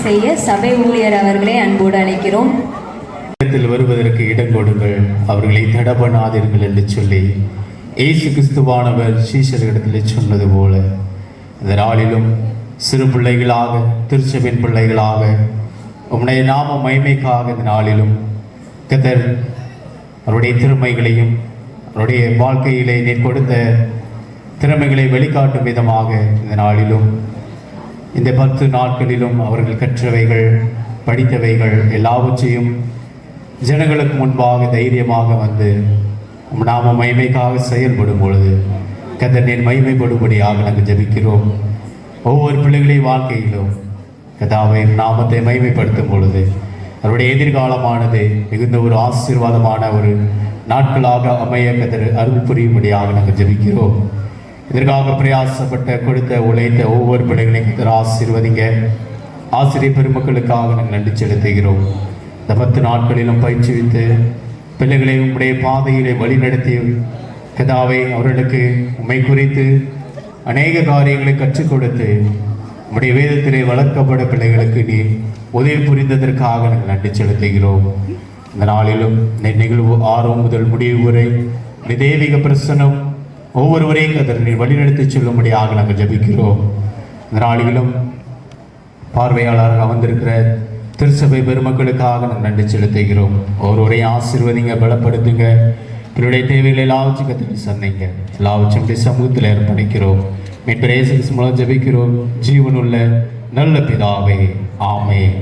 செய்ய சபை ஊழியர் அவர்களை அன்போடு அழைக்கிறோம். வருவதற்கு இடம் கொடுங்கள், அவர்களை தட பண்ணாதீர்கள் என்று சொல்லி இயேசு கிறிஸ்துவானவர் சீஷர்களிடத்தில் சொன்னது போல இந்த நாளிலும் சிறு பிள்ளைகளாக, திருச்சபையின் பிள்ளைகளாக, உம்முடைய நாம மகிமைக்காக இந்த நாளிலும் கர்த்தர் அவருடைய திறமைகளையும் அவருடைய வாழ்க்கையிலே நீர் கொடுத்த திறமைகளை வெளிக்காட்டும் விதமாக இந்த நாளிலும் இந்த 10 நாட்களிலும் அவர்கள் கற்றவைகள், படித்தவைகள் எல்லாவற்றையும் ஜனங்களுக்கு முன்பாக தைரியமாக வந்து நாம மகிமைக்காக செயல்படும் பொழுது கர்த்தர் நீர் மகிமைப்படும்படியாக நாங்கள் ஜெபிக்கிறோம். ஒவ்வொரு பிள்ளைகளின் வாழ்க்கையிலும் கர்த்தாவை நாமத்தை மகிமைப்படுத்தும் பொழுது அவருடைய எதிர்காலமானது மிகுந்த ஒரு ஆசீர்வாதமான ஒரு நாட்களாக அமைய கர்த்தர் அருள் புரியும்படியாக நாங்கள் ஜெபிக்கிறோம். இதற்காக பிரயாசப்பட்ட, கொடுத்த, உழைத்த ஒவ்வொரு பிள்ளைகளையும் கர்த்தர் ஆசீர்வதிங்க. ஆசிரியர் பெருமக்களுக்காக நாங்கள் நன்றி செலுத்துகிறோம். இந்த 10 நாட்களிலும் பயிற்சிவித்து பிள்ளைகளை உம்முடைய பாதையிலே வழிநடத்தி கர்த்தாவே அவர்களுக்கு உம்மை குறித்து அநேக காரியங்களை கற்றுக் கொடுத்து உம்முடைய வேதத்திலே வளர்க்கப்பட பிள்ளைகளுக்கு நீ உதவி புரிந்ததற்காக நாங்கள் நன்றி செலுத்துகிறோம். இந்த நாளிலும் நிகழ்வு ஆரம்பம் முதல் முடிவு வரை தெய்வீக பிரசன்னம் ஒவ்வொருவரையும் கர்த்தர் நீர் வழிநடத்தி சொல்லும்படியாக நாங்கள் ஜெபிக்கிறோம். இந்த நாளிலும் பார்வையாளராக வந்திருக்கிற திருச்சபை பெருமக்களுக்காக நாங்கள் நன்றி செலுத்துகிறோம். ஒவ்வொருவரையும் ஆசீர்வதிங்க, பலப்படுத்துங்க. இவருடைய தேவைகளை எல்லாவற்றையும் கர்த்தர் சொன்னீங்க. எல்லாவற்றையும் சமூகத்தில் ஏற்படுகிறோம். மீட்பர் இயேசு கிறிஸ்து மூலம் ஜெபிக்கிறோம் ஜீவனுள்ள நல்ல பிதாவே, ஆமென்.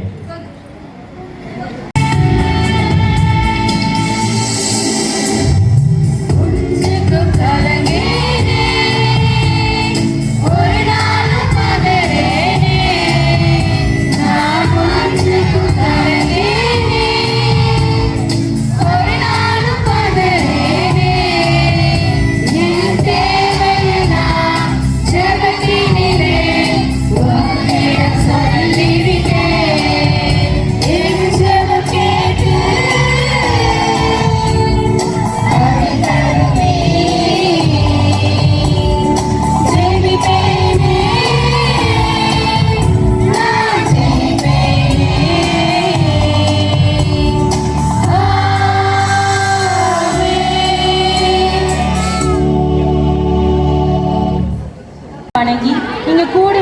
வணங்கி இங்கு கூடி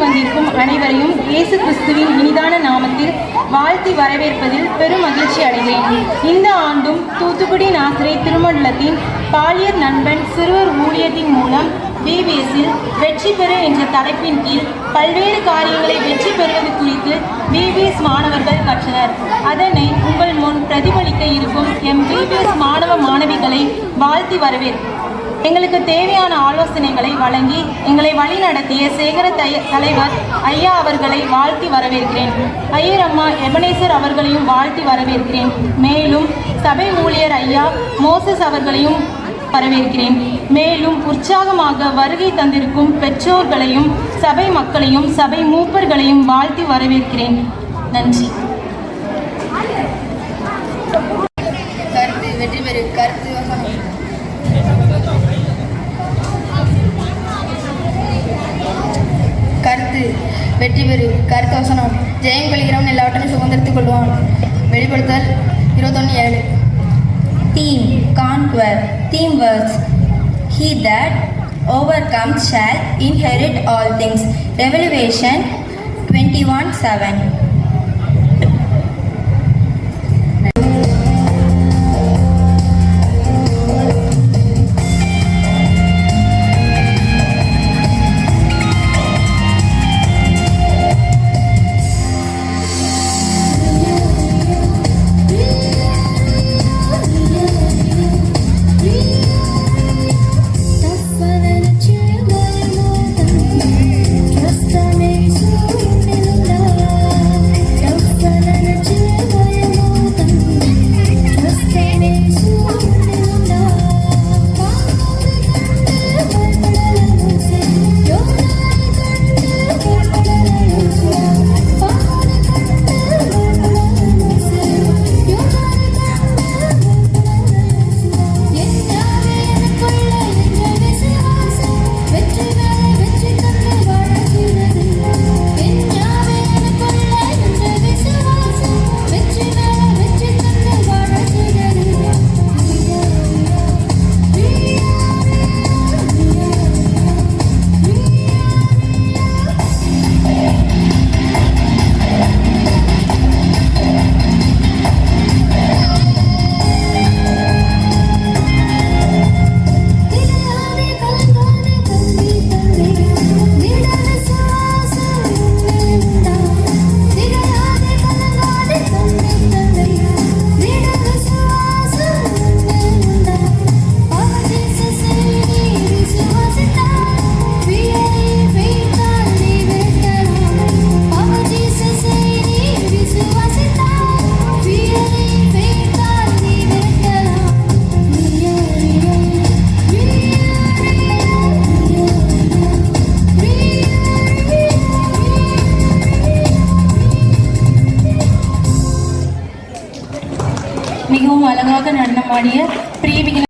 வந்திருக்கும் அனைவரையும் இயேசு கிறிஸ்துவின் இனிதான நாமத்தில் வாழ்த்தி வரவேற்பதில் பெரும் மகிழ்ச்சி அடைகிறேன். இந்த ஆண்டும் தூத்துக்குடி நாசரேத் திருமண்டலத்தின் பாலியர் நண்பன் சிறுவர் ஊழியத்தின் மூலம் VBSல் வெற்றி பெறு என்ற தலைப்பின் கீழ் பல்வேறு காரியங்களை வெற்றி பெறுவது குறித்து VBS மாணவர்கள் கற்றனர். அதனை உங்கள் முன் பிரதிபலிக்க இருக்கும் எம் VBS மாணவ மாணவிகளை வாழ்த்தி வரவேற்பேன். எங்களுக்கு தேவையான ஆலோசனைகளை வழங்கி எங்களை வழி நடத்திய சேகர தலைவர் ஐயா அவர்களை வாழ்த்தி வரவேற்கிறேன். ஐயர் அம்மா எபனேசர் அவர்களையும் வாழ்த்தி வரவேற்கிறேன். மேலும் சபை ஊழியர் ஐயா மோசஸ் அவர்களையும் வரவேற்கிறேன். மேலும் உற்சாகமாக வருகை தந்திருக்கும் பெற்றோர்களையும் சபை மக்களையும் சபை மூப்பர்களையும் வாழ்த்தி வரவேற்கிறேன். நன்றி. வெற்றி பெறு கருத்து வசனம். ஜெயம் கொள்கிறவன் எல்லாவற்றையும் சுதந்திரத்துக் கொள்வான். வெளிப்படுத்தல் 21:7. Theme, conquer. Theme verse, he that overcomes shall inherit all things. Revelation 21:7. Trust me, so மிகவும் அழகாக நடனமாடிய பிரிவிகள்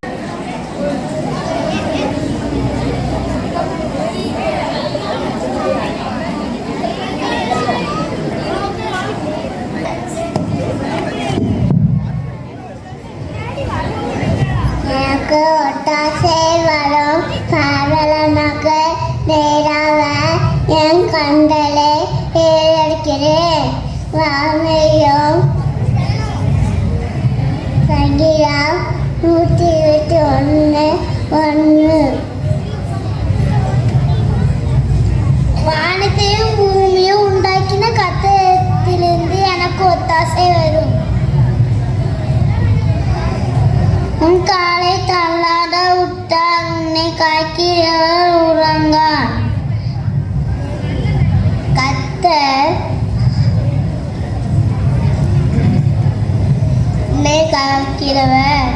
எனக்கு ஒட்டாசை வரும் பாவலமாக நேராக என் கண்களை ஏறெடுக்கிறேன். வாமையும் சங்கீதம் 121:1. வானத்தையும் பூமியும் உண்டாக்கின கர்த்தரிடத்திலிருந்து எனக்கு ஒத்தாசை வரும். உன் காலை தள்ளாட விட்டால் உன்னை காக்கிறவர் உறங்கான். கர்த்தர் உன்னை காக்கிறவர்.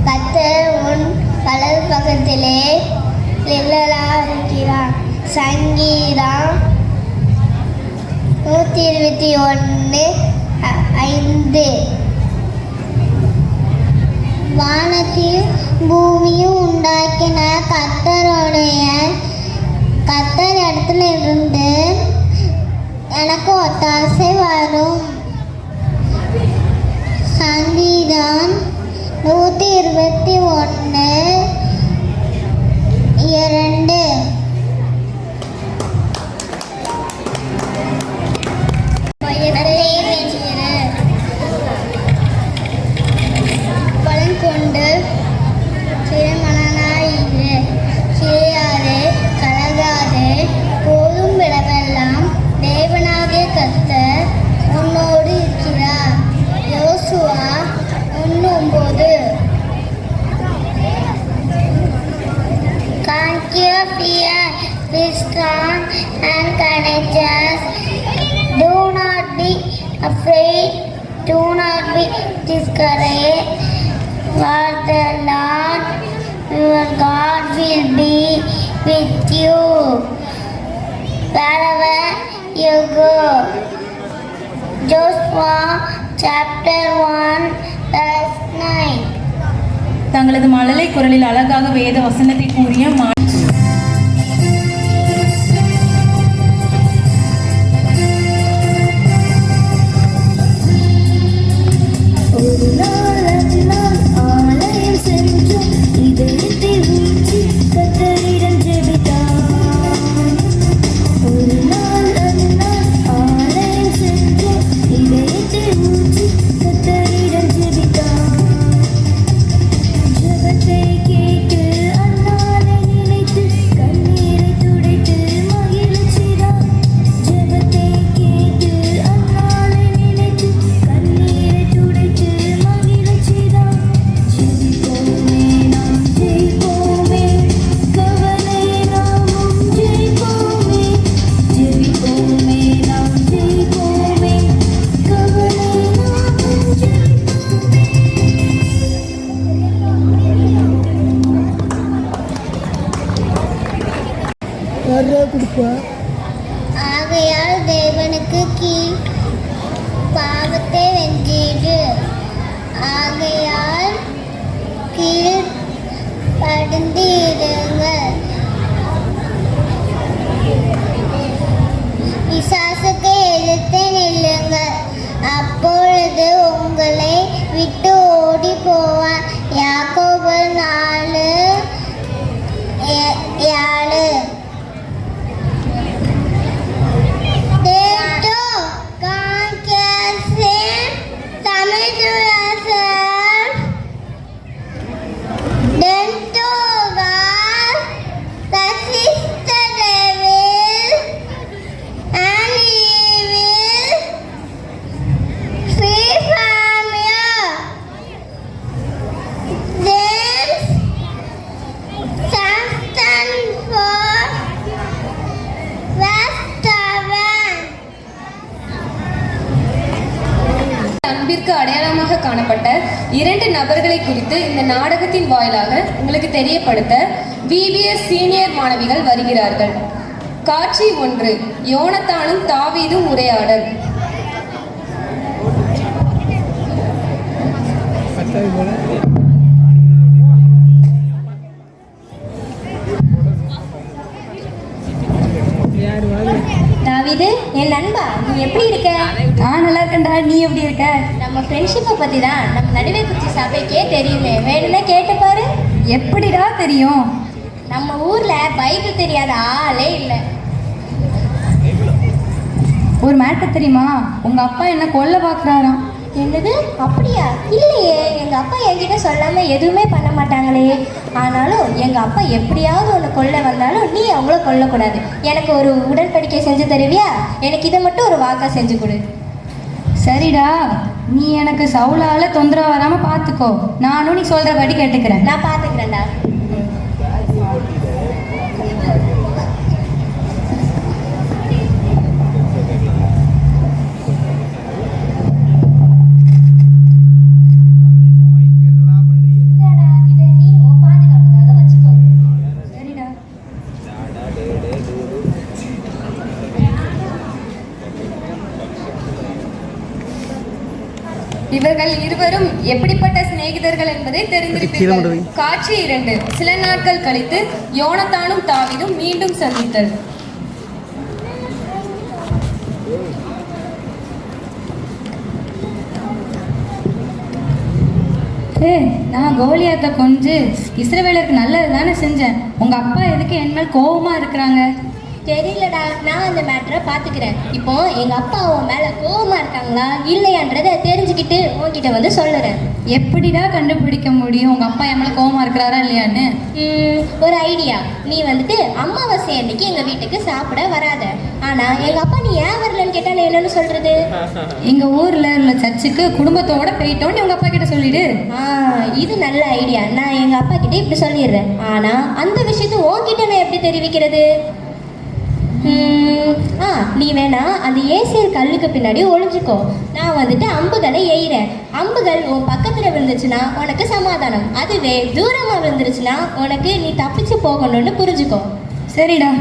கர்த்தர் உன் வலது பக்கத்திலே நிழலாக இருக்கிறார். சங்கீதம் 121:5. வானத்தையும் பூமியும் உண்டாக்கின கர்த்தர் இடத்துல இருந்து எனக்கு ஒத்தாசை வரும். சங்கீதம் 121:2. பலன் கொண்டு சிறுமனாயிரு, சிறையாதே, கலகாதே, போதும் விடவெல்லாம் தேவனாகிய கர்த்தர் உன்னோடு இருக்கிறார். யோசுவா 1:9. Conquer fear, be strong and courageous. Do not be afraid, do not be discouraged, for the Lord your God will be with you wherever you go. Joshua chapter 1:9. தங்களது மழலை குரலில் அழகாக வேத வசனத்தை கூறிய ஆகையால் தேவனுக்கு கீழ் பாவத்தை வென்றிடு. ஆகையால் கீழ் படுந்து இருங்கள். பிசாசுக்கு எதிர்த்து நில்லுங்கள், அப்பொழுது உங்களை விட்டு ஓடி போவான். யாக்கோபு 4:7. அன்பிற்கு அடையாளமாக காணப்பட்ட 2 நபர்களை குறித்து இந்த நாடகத்தின் வாயிலாக உங்களுக்கு தெரியப்படுத்த VBS சீனியர் மாணவிகள் வருகிறார்கள். காட்சி 1. யோனத்தானும் தாவீதும் உரையாடல். நீ எப்படி இருக்க? நம்ம ஃப்ரெண்ட்ஷிப்பை பற்றி தான் நம்ம நடுவே குச்சி சபைக்கே தெரியுமே, வேணும்னா கேட்டு பாரு. எப்படிடா தெரியும்? நம்ம ஊரில் பைபிள் தெரியாத ஆளே இல்லை. ஒரு மேட்டர் தெரியுமா? உங்க அப்பா என்ன கொல்ல பார்க்குறாராம். என்னது? அப்படியா? இல்லையே, எங்கள் அப்பா என்கிட்ட சொல்லாமல் எதுவுமே பண்ண மாட்டாங்களே. ஆனாலும் எங்கள் அப்பா எப்படியாவது ஒன்று கொல்ல வந்தாலும் நீ அவங்கள கொல்லக்கூடாது. எனக்கு ஒரு உடன்படிக்கை செஞ்சு தருவியா? எனக்கு இதை மட்டும் ஒரு வாக்கா செஞ்சு கொடு. சரிடா, நீ எனக்கு சவுலால தொந்தரவு வராம பார்த்துக்கோ. நானும் நீ சொல்றபடி கேட்டுக்கிறேன். நான் பார்த்துக்கிறேன்டா. இவர்கள் இருவரும் எப்படிப்பட்ட சிநேகிதர்கள் என்பதை தெரிந்திருப்பீர்கள். காட்சி 2. சில நாட்கள் கழித்து யோனத்தானும் தாவீதும் மீண்டும் சந்தித்தல். நான் கோலியாத்தை கொஞ்சு இஸ்ரவேலருக்கு நல்லது தானே செஞ்சேன். உங்க அப்பா எதுக்கு என் மேல் கோபமா இருக்கிறாங்க? தெரியலடா, நான் அந்த மேட்டரை பார்த்துக்கிறேன். இப்போ எங்கள் அப்பா உன் மேலே கோபமாக இருக்காங்களா இல்லையான்றதை தெரிஞ்சுக்கிட்டு உன்கிட்ட வந்து சொல்லுறேன். எப்படிடா கண்டுபிடிக்க முடியும் உங்க அப்பா என் மேலே கோபமா இருக்கிறாரா இல்லையான்னு? ஒரு ஐடியா. நீ வந்துட்டு அமாவாசை அன்னைக்கு எங்கள் வீட்டுக்கு சாப்பிட வராத. ஆனால் எங்கள் அப்பா நீ ஏன் வரலன்னு கேட்டால் நான் என்னன்னு சொல்கிறது? எங்க ஊர்ல உள்ள சர்ச்சுக்கு குடும்பத்தோட போயிட்டோன்னு உங்க அப்பா கிட்ட சொல்லிடு. இது நல்ல ஐடியா. நான் எங்கள் அப்பா கிட்ட இப்படி சொல்லிடுறேன். ஆனால் அந்த விஷயத்தை உன்கிட்ட நான் எப்படி தெரிவிக்கிறது? நீ வேணா அந்த ஏசியர் கல்லுக்கு பின்னாடி ஒளிஞ்சுக்கோ. நான் வந்துட்டு அம்புகளை எய்கிறேன். அம்புகள் உன் பக்கத்தில் விழுந்துச்சுன்னா உனக்கு சமாதானம். அதுவே தூரமாக விழுந்துருச்சுன்னா உனக்கு நீ தப்பிச்சு போகணும்னு புரிஞ்சுக்கோ. சரிடா.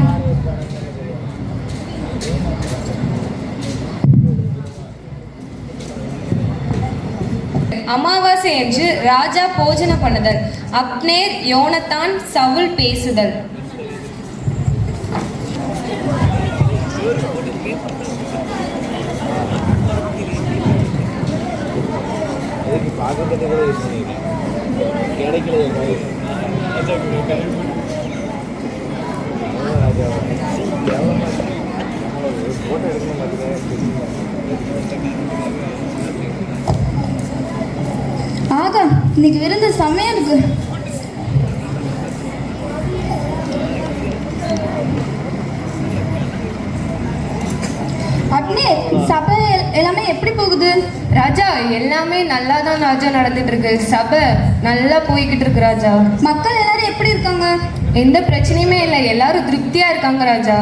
அமாவாசை என்று ராஜா போஜன பண்ணுதல். அப்னேர் யோனத்தான் சவுல் பேசுதல். ஆகா, இன்னைக்கு விருந்து செம்மையா இருக்கு. அப்னே, சபை எல்லாமே எப்படி போகுது? ராஜா, எல்லாமே நல்லா தான் ராஜா நடந்துட்டு இருக்கு. சபை நல்லா போய்கிட்டு இருக்கு ராஜா. மக்கள் எல்லாரும் எப்படி இருக்காங்க? எந்த பிரச்சனையுமே இல்லை, எல்லாரும் திருப்தியா இருக்காங்க ராஜா.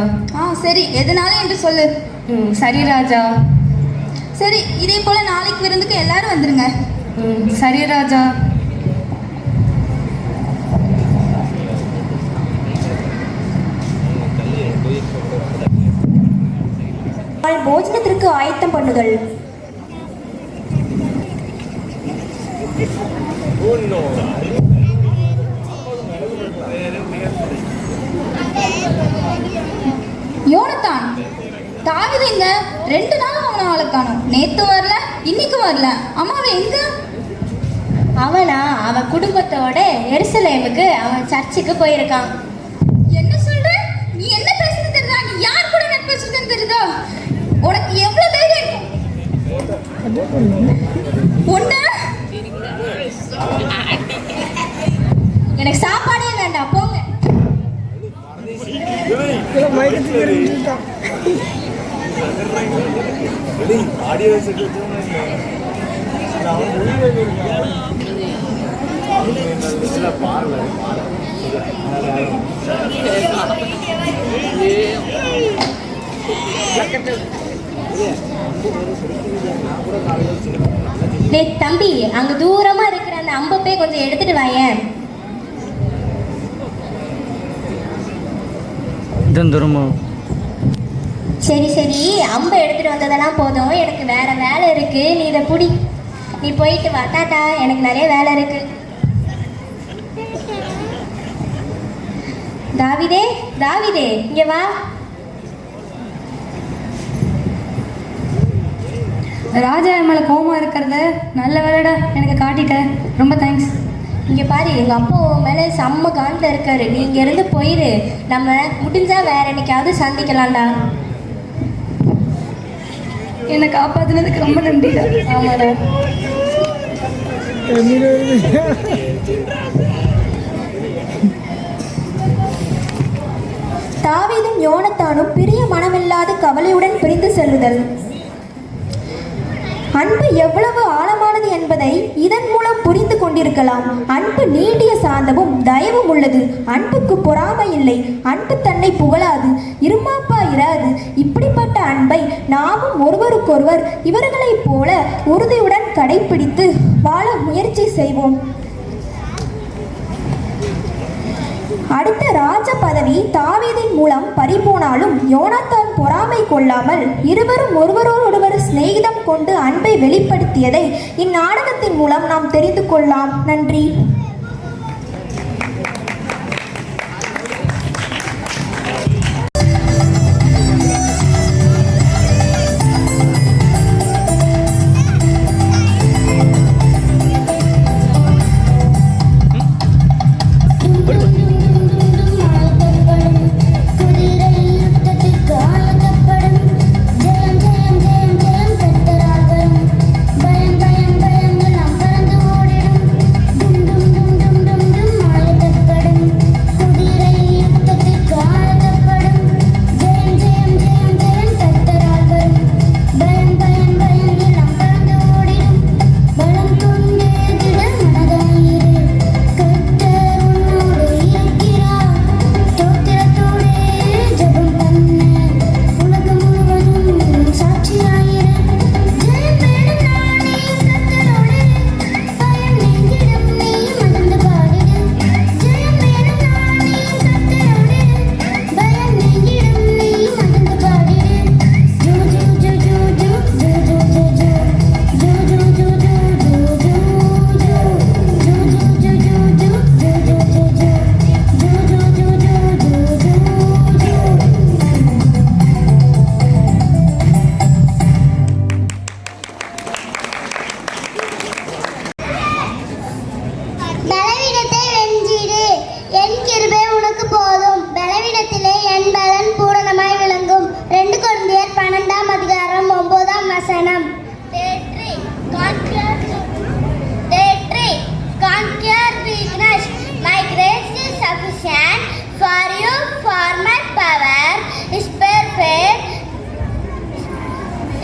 சரி, எதனால என்று சொல்லு. சரி ராஜா. சரி, இதே போல நாளைக்கு விருந்துக்கு எல்லாரும் வந்துருங்க. சரி ராஜா. போஜனத்திற்கு ஆயத்தம் பண்ணுதல். யோனத்தான், தாவீது எங்க? 2 நாள் அவனை ஆளை காணோம். நேத்து வரல, இன்னைக்கு வரல. அம்மாவை எங்க? அவன் குடும்பத்தோட எருசலேமுக்கு அவன் சர்ச்சுக்கு போயிருக்கான். என்ன சொல்ற? நீ என்ன பேசுறது தெரியுதா? நீ யார் கூட நட்பு வச்சிருக்கன்னு தெரியுதா? உனக்கு எவ்வளவு தைரியம்? ஒண்ணு எனக்கு சாப்பாடே வேண்டாம், போங்க. தம்பி, அங்க தூரமா இருக்கிற அந்த அம்பப்பே கொஞ்சம் எடுத்துட்டு வாயேன். சரி சரி, அம்பை எடுத்துட்டு வந்ததெல்லாம் போதும். எனக்கு வேற வேலை இருக்கு. நீ இதை புடி, நீ போயிட்டு வா. டாடா, எனக்கு நிறைய வேலை இருக்கு. தாவிதே, தாவிதே, இங்க வா. ராஜா என் மேலே கோவமாக இருக்கிறத நல்ல வேலைடா எனக்கு காட்டிட்ட. ரொம்ப தேங்க்ஸ். இங்கே பாரு, எங்கள் அப்பா உன் மேலே செம்ம காண்டில் இருக்காரு. நீ இங்கேருந்து போயிடு. நம்ம முடிஞ்சா வேற என்னைக்காவது சந்திக்கலாம்டா. என்னை காப்பாற்றினதுக்கு ரொம்ப நன்றிடா. ஆமாடா. தாவீதும் யோனத்தானும் பிரிய மனமில்லாத கவலையுடன் பிரிந்து செல்லுதல். அன்பு எவ்வளவு ஆழமானது என்பதை இதன் மூலம் புரிந்து கொண்டிருக்கலாம். அன்பு நீடிய சாந்தமும் தயவும் உள்ளது. அன்புக்கு பொறாமை இல்லை. அன்பு தன்னை புகழாது, இருமாப்பா இராது. இப்படிப்பட்ட அன்பை நாமும் ஒருவருக்கொருவர் இவர்களைப் போல உறுதியுடன் கடைபிடித்து வாழ முயற்சி செய்வோம். அடுத்த ராஜ பதவி தாவீதின் மூலம் பறிபோனாலும் யோனத்தான் பொறாமை கொள்ளாமல் இருவரும் ஒருவரோடொருவர் சிநேகிதம் கொண்டு அன்பை வெளிப்படுத்தியதை இந்நாடகத்தின் மூலம் நாம் தெரிந்து கொள்ளலாம். நன்றி.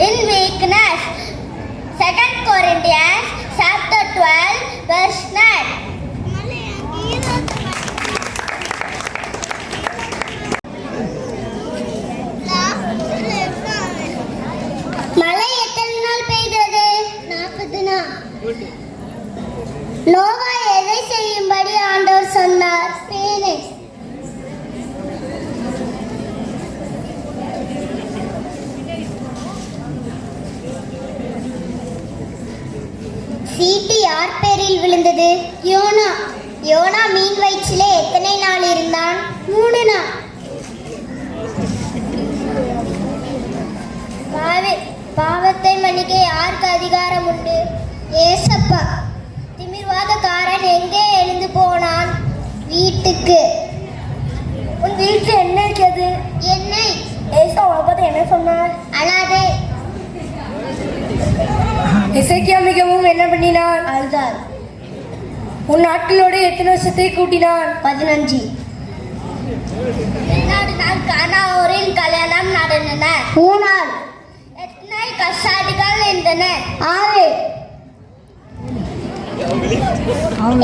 In weakness. 2 Corinthians chapter 12 verse 9. மழை எத்தனை நாள் பெய்தது? 40 நாள். நோவா எதை செய்யும்படி ஆண்டவர் சொன்னார்? பீனிக்ஸ். சீட்டு யார் பேரில் விழுந்தது? யோனா. யோனா மீன் வயிற்றிலே எத்தனை நாள் இருந்தான்? 3 நாள். பாவத்தை மன்னிக்க யாருக்கு அதிகாரம் உண்டு? ஏசப்பா. திமிர்வாதக்காரன் எங்கே எழுந்து போனான்? வீட்டுக்கு. உன் வீட்டில் என்ன இருக்கிறது? எண்ணெய். ஏசா உங்களை பார்த்து என்ன சொன்னார்? அழாதே. எசேக்கியா மிகவும் என்ன பண்ணினான்? அழுதார். உன் நாட்களோடு எத்தனை வருஷத்தை கூட்டினான்? 15. நாள் கானாவோரின் கல்யாணம் நடந்தன. 3 நாள். எத்தனை கசாடிகள் இருந்தன? 6.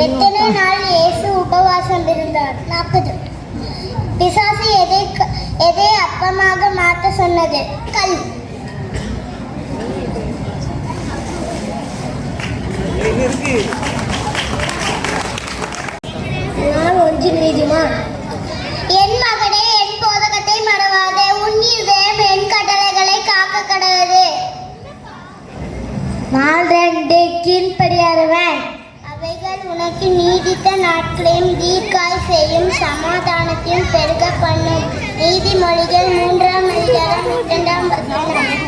எத்தனை நாள் இயேசு உபவாசம் இருந்தார்? 40. பிசாசு எதை அப்பமாக மாற்ற சொன்னது? கல். நான் ஒன்று நீதிமா. என் மகனே, என் போதகத்தை மறவாதே. உன் இதயம் என் கட்டளைகளை காக்க கடவுது. 4 கீழ்ப்படியாதவன். அவைகள் உனக்கு நீடித்த நாட்களையும் தீர்க்காய் செய்யும் சமாதானத்தையும் பெருக பண்ணும். நீதிமொழிகள் 3 அதிகாரம் 2 வசனம்.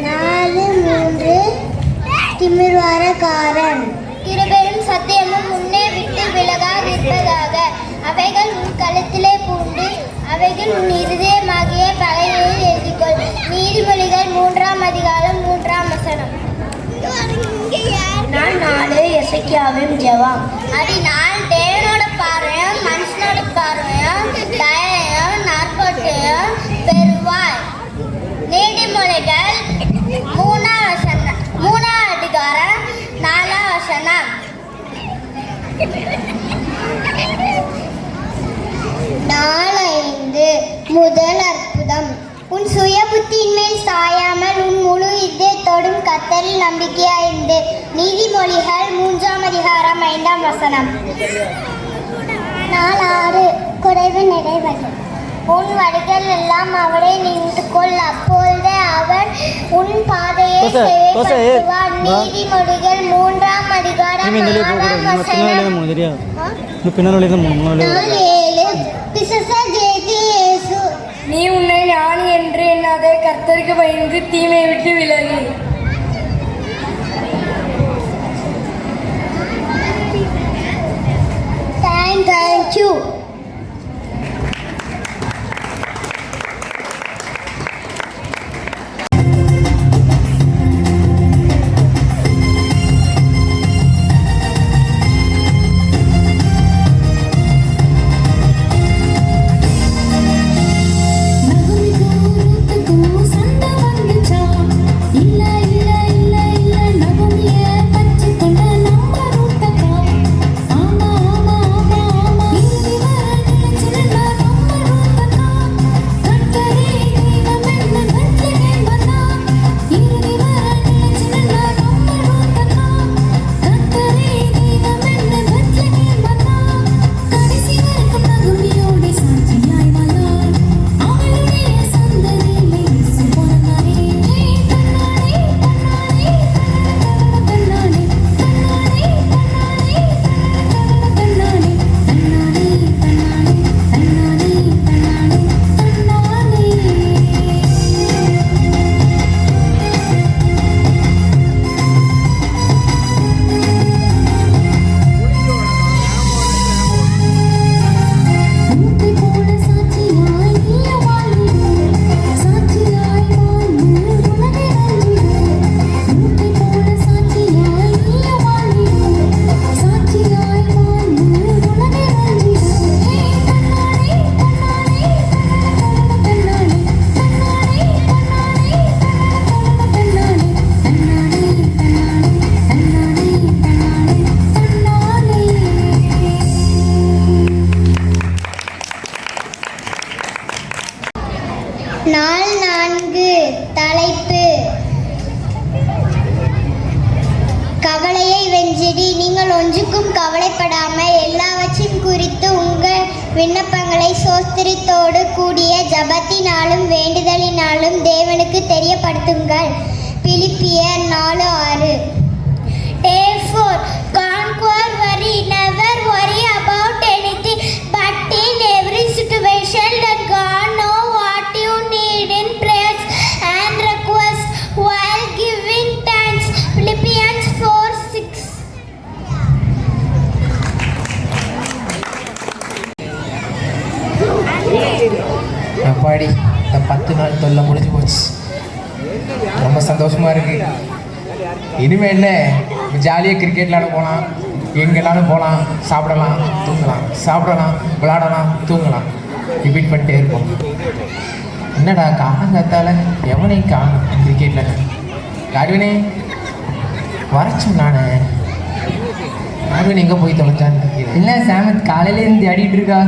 நாலு மூன்று திமிர்வாரக்காரன். இருபெரும் சத்தியமும் முன்னே விட்டு விலகாதிருப்பதாக. அவைகள் உன் கழுத்திலே பூண்டு அவைகள் உன் இருதயமாகிய பலகையில் எழுதிக்கொள். நீதிமொழிகள் 3ஆம் அதிகாரம் 3ஆம் வசனம். நாள் 4 எசேக்கியாவின் ஜெபம். அதனால் தேவனோட பார்வையும் மனுஷனோட பார்வையும் தயையும் நற்பொட்டையும் பெறுவாய். நீதிமொழிகள் 3ஆம் அதிகாரம் 4ஆம் வசனம். நாள் 5 முதல் அற்புதம். உன் சுய புத்தியின் மேல் சாயாமல் உன் முழு இதயத்தோடும் கர்த்தரில் நம்பிக்கையாயிருந்து. நீதிமொழிகள் 3ஆம் அதிகாரம் 5ஆம் வசனம். நாள் 6 குறைவு நிறைவது. உன் வழிகள் எல்லாம் அவரை நின்று கொள், அப்பொழுது அவர் உன் பாதையை செவ்வைப்படுத்துவார். நீதிமொழிகள் 3ஆம் அதிகாரம் 6ஆம் வசனம். நாள் 7 பிசாசை ஜெயித்து இயேசு. நீ உன்னை ஞானி என்று எண்ணாதே, கர்த்தருக்கு பயந்து தீமை விட்டு விலகு. Thank you. நாள் 4 தலைப்பு கவலையை வென்றிடி. நீங்கள் ஒன்றுக்கும் கவலைப்படாமல் எல்லாவற்றையும் குறித்து உங்கள் விண்ணப்பங்களை சோஸ்திரத்தோடு கூடிய ஜபத்தினாலும் வேண்டுதலினாலும் தேவனுக்கு தெரியப்படுத்துங்கள். பிலிப்பியர் 4:6. Therefore, conquer worry, never worry about anything, but in every situation let God know what you need in prayers and requests while giving thanks. Philippians 4:6. அப்பாடி இந்த 10 நாள் தொல்லை முடிஞ்சு போச்சு. ரொம்ப சந்தோஷமாக இருக்குது. இனிமேல் என்ன, ஜாலியாக கிரிக்கெட் விளாட போகலாம், எங்கேனாலும் போகலாம், சாப்பிடலாம், தூங்கலாம், சாப்பிடலாம், விளாடலாம், தூங்கலாம், ரிப்பீட் பண்ணிட்டே இருப்போம். என்னடா காலங்காத்தால எவனையும் காணும் கிரிக்கெட்டில். காடுவினே வரச்சும் நான் காடுவின் எங்கே போய் தொலைச்சான்னு இல்லை சாமத் காலையில இருந்து ஆடிட்டு இருக்கா.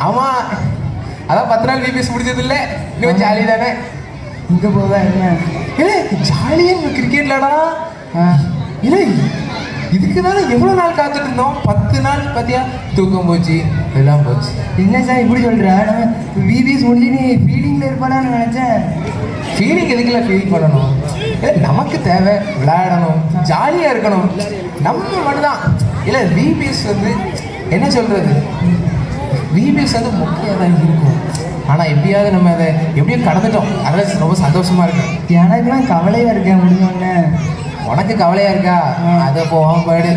ஆமாம், அதான் 10 நாள் விபிஎஸ் முடிஞ்சது இல்லை, இன்னும் ஜாலி தானே. இங்கே போவா என்ன இல்லை ஜாலியாக கிரிக்கெட் விளாடா. இல்லை இதுக்கு தானே எவ்வளோ நாள் காத்துட்டு இருந்தோம். 10 நாள் பார்த்தியா, தூக்கம் போச்சு, எல்லாம் போச்சு. என்ன சார் இப்படி சொல்கிற? நம்ம விபிஎஸ் முடிஞ்சு நீ ஃபீலிங்கில் இருப்பானான்னு நினச்சேன். ஃபீலிங் எதுக்குல ஃபீல் பண்ணணும்? இல்லை நமக்கு தேவை விளையாடணும், ஜாலியாக இருக்கணும், நம்ம மட்டும்தான். இல்லை விபிஎஸ் வந்து என்ன சொல்கிறது, விபிஎஸ் வந்து முக்கியம் தான் இருக்கும். ஆனால் எப்படியாவது நம்ம அதை எப்படியோ கடந்துட்டோம். அதான் ரொம்ப சந்தோஷமாக இருக்கு. எனக்குலாம் கவலையாக இருக்கேன் முடிஞ்சோடனே. உனக்கு கவலையாக இருக்கா? அதை போவோம் பாடு.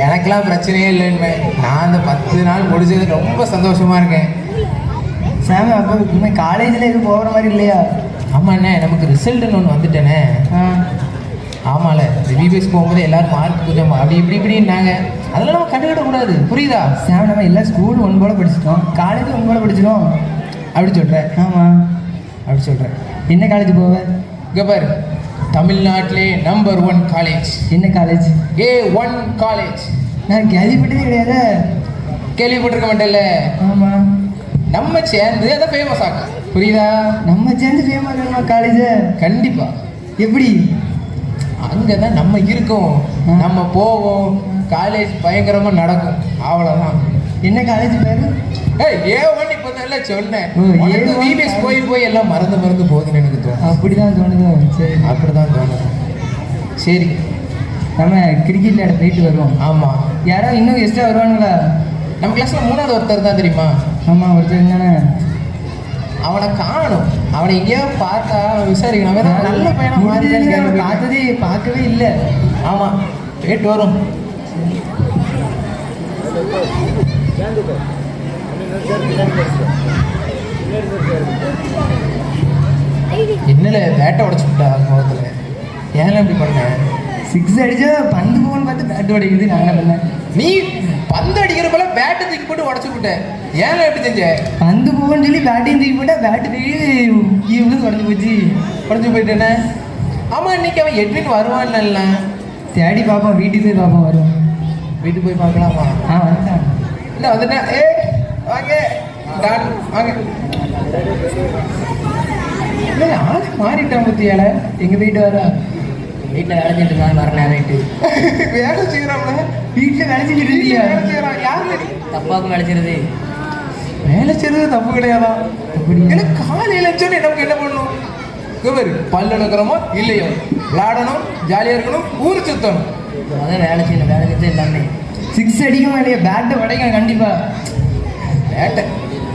எனக்கெல்லாம் பிரச்சனையே இல்லைன்னு நான் அந்த 10 நாள் முடிஞ்சது ரொம்ப சந்தோஷமாக இருக்கேன். சாமி அப்போ இனிமேல் காலேஜில் எதுவும் போகிற மாதிரி இல்லையா? ஆமாண்ணே, நமக்கு ரிசல்ட்டுன்னு ஒன்று வந்துட்டேனே. ஆமாம்ல, பிபிஎஸ் போகும்போது எல்லோரும் மார்க் கொஞ்சம் அப்படி இப்படின்னாங்க. அதெல்லாம் நம்ம கண்டுக்கிடக்கூடாது, புரியுதா? சாமி நம்ம எல்லாம் ஸ்கூல் ஒன்று போல் படிச்சிட்டோம், காலேஜ் ஒன்று போல் படிச்சிட்டோம். அப்படி சொல்கிறேன். ஆமாம், அப்படி சொல்கிறேன். என்ன காலேஜ் போவேன்? இங்கே பாரு, தமிழ்நாட்டிலே நம்பர் 1 காலேஜ். என்ன காலேஜ்? A1 college. நான் கேள்விப்பட்டதே கிடையாது. கேள்விப்பட்டிருக்க மாட்டேன்ல? ஆமாம். நம்ம சேர்ந்து அதை ஃபேமஸ் ஆகும், புரியுதா? நம்ம சேர்ந்து ஃபேமஸ் ஆகணும் காலேஜை. கண்டிப்பாக. எப்படி? அங்கே தான் நம்ம இருக்கோம், நம்ம போவோம், காலேஜ் பயங்கரமாக நடக்கும், அவ்வளோதான். என்ன காலேஜ் பேர்? A1 இப்போ தான் சொன்னேன். A1 பிபிஎஸ் போய் எல்லாம் மறந்து போகுதுன்னு எனக்கு தோணும். அப்படி தான் தோணுது. சரி, அப்படி தான் தோணுது. சரி, நம்ம கிரிக்கெட் விளையாட போயிட்டு வருவோம். ஆமாம். யாரோ இன்னும் எக்ஸ்ட்ரா வருவானுங்களா? நம்ம கிளாஸில் 3வது ஒருத்தர் தான், தெரியுமா? ஆமாம், ஒருத்தர் தானே. அவனை காணும், அவனை எங்கேயாவது பார்த்தா விசாரிக்கணும். அவன் நல்ல பையனா மாறிட்டான்னு பார்த்ததே பார்க்கவே இல்லை. ஆமாம், போயிட்டு வரும். என்னல பேட்டை உடச்சு விட்டா முகத்தில்? ஏன் இப்படி பண்ண? 6 அடிச்சா பந்து போகணும்னு பார்த்து பேட் உடைக்குது. நான் என்ன பண்ணேன்? நீ பந்து அடிக்கிறப்பல பேட்டை தூக்கி போட்டு உடச்சு விட்ட. ஏன் எப்படி செஞ்ச? பந்து போகணும்னு சொல்லி பேட்டையும் தூக்கி போட்டா பேட்டு தூக்கி உடஞ்சி போச்சு. உடஞ்சி போயிட்டேனே. ஆமாம், இன்னைக்கு அவன் எட்வின் வருவான்ல. தேடி பார்ப்போம், வீட்டுக்கு போய் பார்ப்போம். வருவோம். வீட்டுக்கு போய் பார்க்கலாமா? வந்துட்டான். இல்லை வந்துட்டேன். வாங்க டான் வாங்க. இல்லை ஆள் மாறிட்டான் பத்தியால. எங்கள் வீட்டு வர வீட்டில் வேலை செஞ்சுட்டு இருந்தாங்க. வர நேரம் ஆயிட்டு வேலை செய்கிறாங்கள. வீட்டில் வேலை செஞ்சுட்டு இருக்கியா? வேலை செய்கிறான். யாரு தப்பாவுக்கும் வேலை செய்யறது? வேலை செய்கிறது தப்பு கிடையாதா? ஏன்னா காலையில் சொன்னு நமக்கு என்ன பண்ணணும்? இவர் பல்லு எடுக்கிறோமோ இல்லையோ, விளையாடணும், ஜாலியாக இருக்கணும், ஊர் சுற்றணும். அதான் வேலை செய்யணும். வேலை செஞ்சு எல்லாமே 6 அடிக்கும் இல்லையா? பேட்டை உடைக்கணும் கண்டிப்பாக. பேட்டை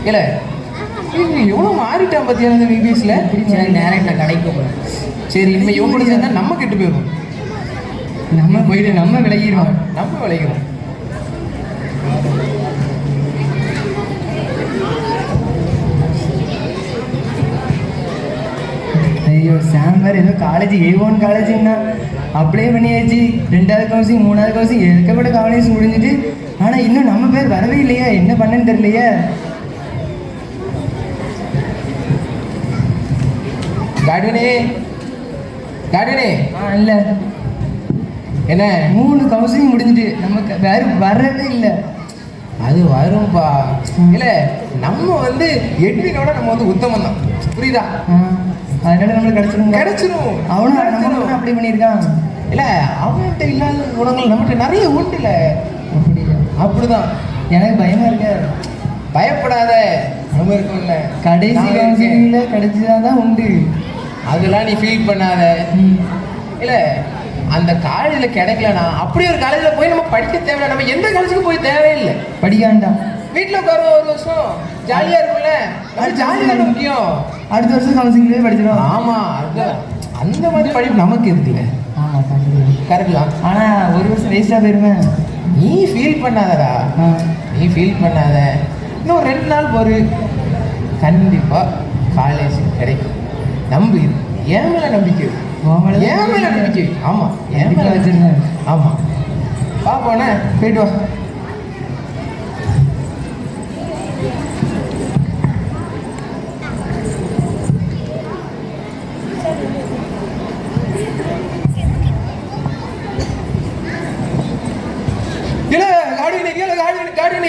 இல்லை எவ்வளோ மாறிட்டான் பற்றியா இந்த பிபிஎஸ்ல? நேரம் நான் கடைக்கு போகிறேன். சரி, இனிமேல் இவங்க சேர்ந்தா நம்ம கெட்டு போயிடும். நம்ம போயிட்டு நம்ம விளையிடுவோம். நம்ம விளைகிறோம். ஐயோ, சாம்பார் ஏதோ காலேஜ் A1 காலேஜுன்னா அப்ளை பண்ணியாச்சு. 2வது கவுன்சிலிங் 3வது கவுன்சிலிங் ஏற்கப்பட்ட காலேஜ் முடிஞ்சிட்டு. ஆனால் இன்னும் நம்ம பேர் வரவே இல்லையா? என்ன பண்ணன்னு தெரியலையா? கார்டியனே இல்லை, என்ன 3 கவுன்சிலிங் முடிஞ்சிட்டு நமக்கு வேறு வரவே இல்லை. அது வரும்பா. இல்லை, நம்ம எட்வினோட நம்ம உத்தமம் தான், புரியுதா? அதனால நம்மளுக்கு கிடைச்சிரும். அவனும் அப்படி பண்ணியிருக்கான். இல்லை, அவன்கிட்ட இல்லாத குணங்கள் நம்மகிட்ட நிறைய உண்டு. இல்லை அப்படிதான். எனக்கு பயமா இருக்க. பயப்படாத, நம்ம இருக்கும்ல. கடைசி கவுன்சிலிங்கில் கிடைச்சதான் உண்டு. அதெல்லாம் நீ ஃபீல் பண்ணாத. இல்லை, அந்த காலேஜில் கிடைக்கலனா அப்படி ஒரு காலேஜில் போய் நம்ம படிக்க தேவையில்லை. நம்ம எந்த காலேஜுக்கு போய் தேவையில்லை. படிக்க வேண்டாம். வீட்டில் உட்காருவோம் 1 வருஷம், ஜாலியாக இருக்கும்ல. அது ஜாலியாக முக்கியம். அடுத்த வருஷம் கவுன்சிலிங்லேயே படிச்சிடும். ஆமாம், அந்த மாதிரி படிப்பு நமக்கு இருக்குல்ல. ஆமாம், கரெக்ட் தான். ஆனால் 1 வருஷம் வேஸ்ட்டாக போயிருவேன். நீ ஃபீல் பண்ணாதடா, நீ ஃபீல் பண்ணாத. இன்னும் 2 நாள் பொறு, கண்டிப்பாக காலேஜ் கிடைக்கும். நம்பு, என் மேலே நம்பிக்கை, என் மேலே நம்பிக்கை. ஆமாம், என் மேலே வச்சுருந்தேன். ஆமாம், பாப்போண்ணே, போயிட்டு வா.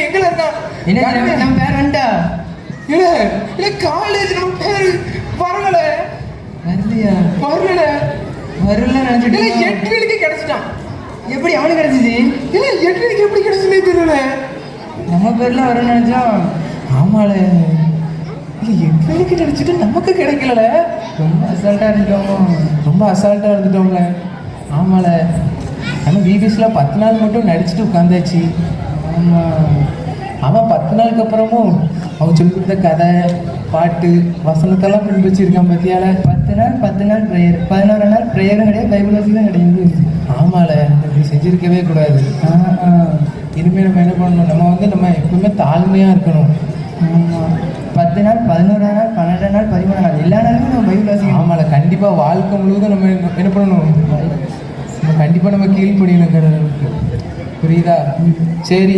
எங்கல இருக்கான்? நம்ம பேர் வந்துட்டா? இல்ல காலேஜ் நம்ம பேர் வரல. வரலையா? வரல நினைச்சிட்டு எட்வினுக்கு கிடைச்சிட்டான். எப்படி அவனுக்கு கிடைச்சிச்சு? இல்ல எட்வினுக்கு எப்படி கிடைச்சுனே தெரியல. நம்ம பேர்லாம் வரும்னு நினைச்சோம். ஆமால, இல்ல எட்வினுக்கு கிடைச்சிட்டு நமக்கு கிடைக்கல. ரொம்ப அசால்ட்டாக இருந்துட்டோம்ல. ஆமால, நம்ம பிபிஎஸ்ல 10 நாள் மட்டும் நடிச்சுட்டு உட்காந்தாச்சு. ஆமாம், அவன் 10 நாளுக்கு அப்புறமும் அவன் சொல்லி கொடுத்த கதை பாட்டு வசனத்தெல்லாம் பின்பற்றிருக்கான் பத்தியால. 10 நாள் ப்ரேயர், 11 நாள் ப்ரேயரும் கிடையாது, பைபிள் வாசிக்கும் கிடையாது. ஆமால, இப்படி செஞ்சிருக்கவே கூடாது. இனிமேல் நம்ம என்ன பண்ணணும், நம்ம எப்பவுமே தாழ்மையாக இருக்கணும். 10 நாள், 11 நாள், 12 நாள், 13 நாள் எல்லா நாளுமே நம்ம பைபிள் வாசிக்கணும். ஆமால, கண்டிப்பாக வாழ்க்கை முழுவதும் நம்ம என்ன பண்ணணும், நம்ம கண்டிப்பாக நம்ம கீழ்ப்படியணுங்கிறதுக்கு. புரியுதா? சரி,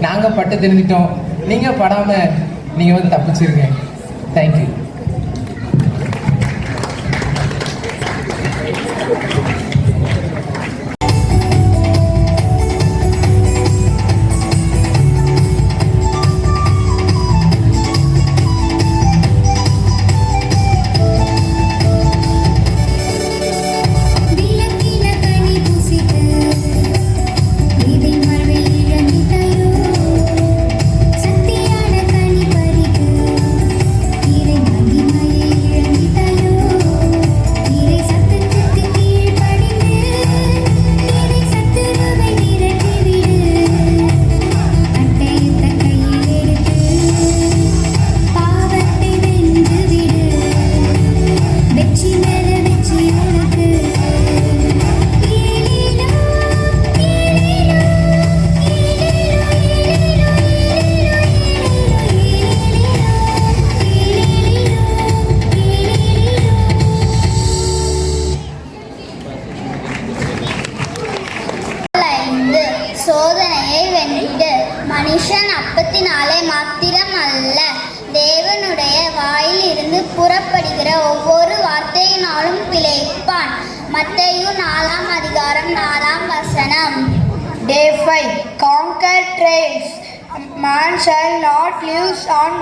நாங்கள் பட்டு தெரிஞ்சிட்டோம், நீங்கள் படாமல் நீங்கள் வந்து தப்பிச்சிருங்க. தேங்க்யூ. சோதனையை வென்றிடு. மனுஷன் அப்பத்தினாலே மாத்திரம் அல்ல, தேவனுடைய வாயில் இருந்து புறப்படுகிற ஒவ்வொரு வார்த்தையினாலும் பிழைப்பான். மத்தேயு 4ஆம் அதிகாரம் 4ஆம் வசனம். Day 5. Conquer trails. Man shall not live on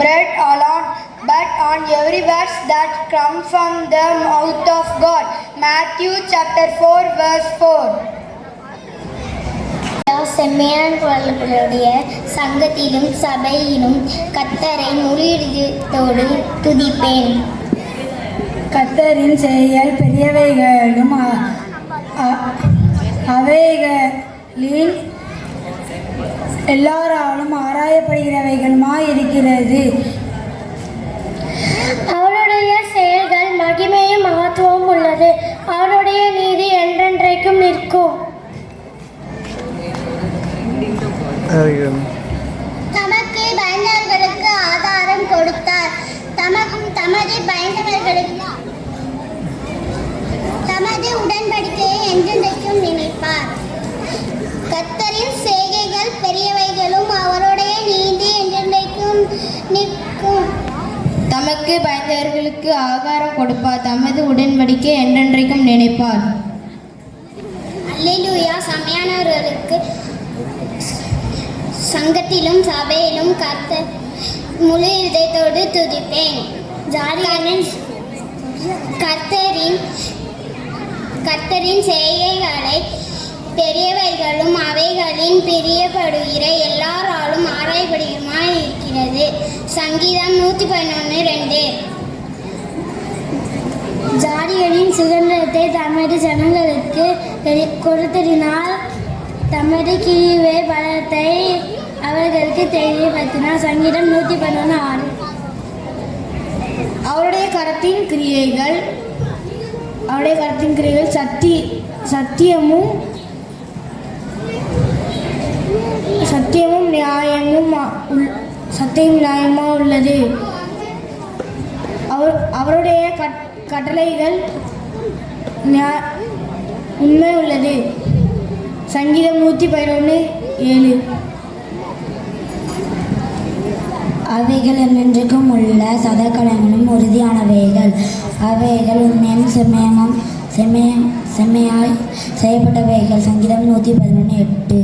bread alone, but on every word that comes from the mouth of God. Matthew chapter 4 verse 4. செம்மையானவர்களுடைய சங்கத்திலும் சபையிலும் கர்த்தரை முழு இதயத்தோடு துதிப்பேன். கர்த்தரின் செயல் பெரியவைகளும் அவைகளில் எல்லாராலும் ஆராயப்படுகிறவைகளுமாய் இருக்கிறது. அவருடைய செயல்கள் மகிமையும் மகத்துவம் உள்ளது. அவருடைய நீதி என்றென்றைக்கும் நிற்கும். தமக்கு பயந்தவர்களுக்கு ஆதாரம் கொடுத்தார். தமது பயந்தவர்களுக்கு தமது உடன்படிக்கையை என்றென்றைக்கும் நினைப்பார். கர்த்தரின் செய்கைகள் பெரியவைகளும் அவருடைய நீதி என்றென்றைக்கும் நிற்கும். தமக்கு பயந்தவர்களுக்கு ஆகாரம் கொடுப்பார். தமது உடன்படிக்கை என்றென்றைக்கும் நினைப்பார். அல்லேலூயா. செம்மையானவர்களுக்கு சங்கத்திலும் சபையிலும் கர்த்தர் முழு இதயத்தோடு துதிப்பேன். கர்த்தரின் செய்கைகளை பெரியவைகளும் அவைகளின் பிரியப்படுகிற எல்லாராலும் ஆராயப்படுகிறமாய் இருக்கிறது. சங்கீதம் 111:2. ஜாதிகளின் சுதந்திரத்தை தமது ஜனங்களுக்கு கொடுத்ததினால் தமது கிருபை பலத்தை அவர்களுக்கு தெரியப்படுத்தினார். சங்கீதம் 111:6. அவருடைய கரத்தின் கிரியைகள் சத்தியமும் நியாயமா உள்ளது. அவருடைய கட்டளைகள் உண்மை உள்ளது. சங்கீதம் 111:7. அவைகள் என்றென்றைக்கும் உள்ள சதக்கலங்களும் உறுதியானவைகள். அவைகள் உண்மையும் செம்மையாய் செய்யப்பட்டவைகள். சங்கீதம் 111:8.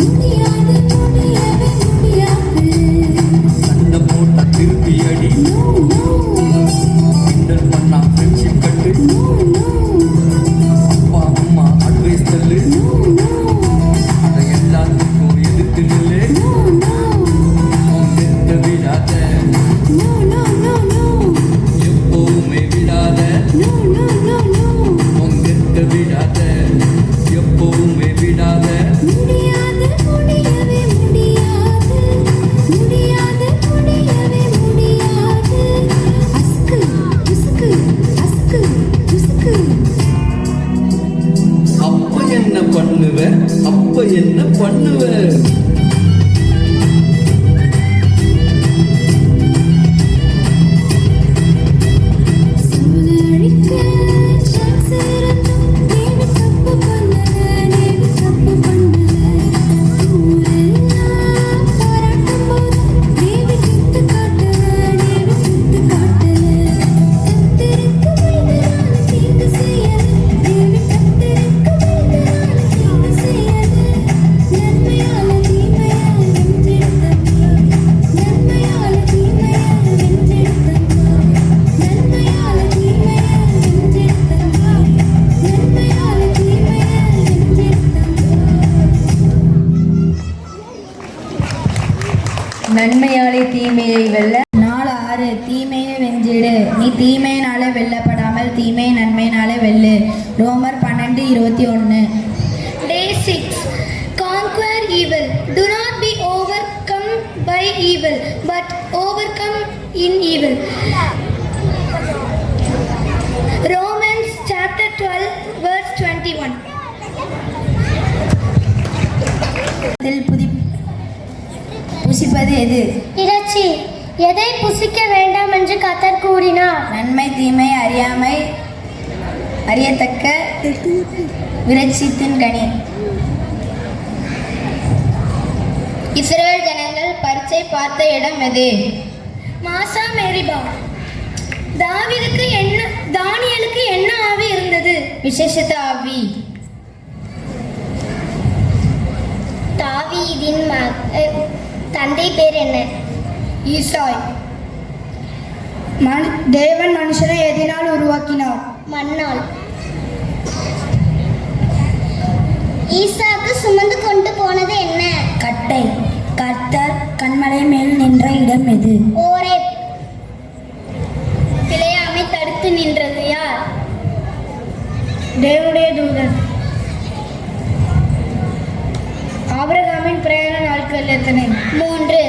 முடியாது என்ன பண்ணுவ? நன்மையாலே தீமையை வெல்ல. 4:6 தீமையை வென்றிடு, நீ தீமையினாலே வெல்லப்படாமல் தீமை நன்மையினாலே வெல்லு. ரோமர் 12:21. Day 6. Conquer evil. Do not be overcome by evil, but overcome in evil. Romans chapter 12 verse 21. புசிப்பது எது? இறைச்சி. எதை புசிக்க வேண்டாம் என்று கர்த்தர் கூறினார்? நன்மை தீமை அறியத்தக்க விருட்சத்தின் கனி. இஸ்ரவேல் ஜனங்கள் பரீட்சை பார்த்த இடம் எது? மாசா மேரிபா. தானியேலுக்கு என்ன ஆவி இருந்தது? விசேஷித்த ஆவி. தாவீதின் தந்தை பேர் என்ன? ஈசாய். தேவன் மனுஷனை எதினால் உருவாக்கினார்? மண்ணால். ஈசாக்கு சுமந்து கொண்டு போனது என்ன? கட்டை. கர்த்தர் கன்மலை மேல் நின்ற இடம் எது? ஓரேப். பிழையாமை தடுத்து நின்றது யார்? தேவனுடைய தூதன். ஆபிரகாமின் பிரயாண நாட்கள் எத்தனை? 3.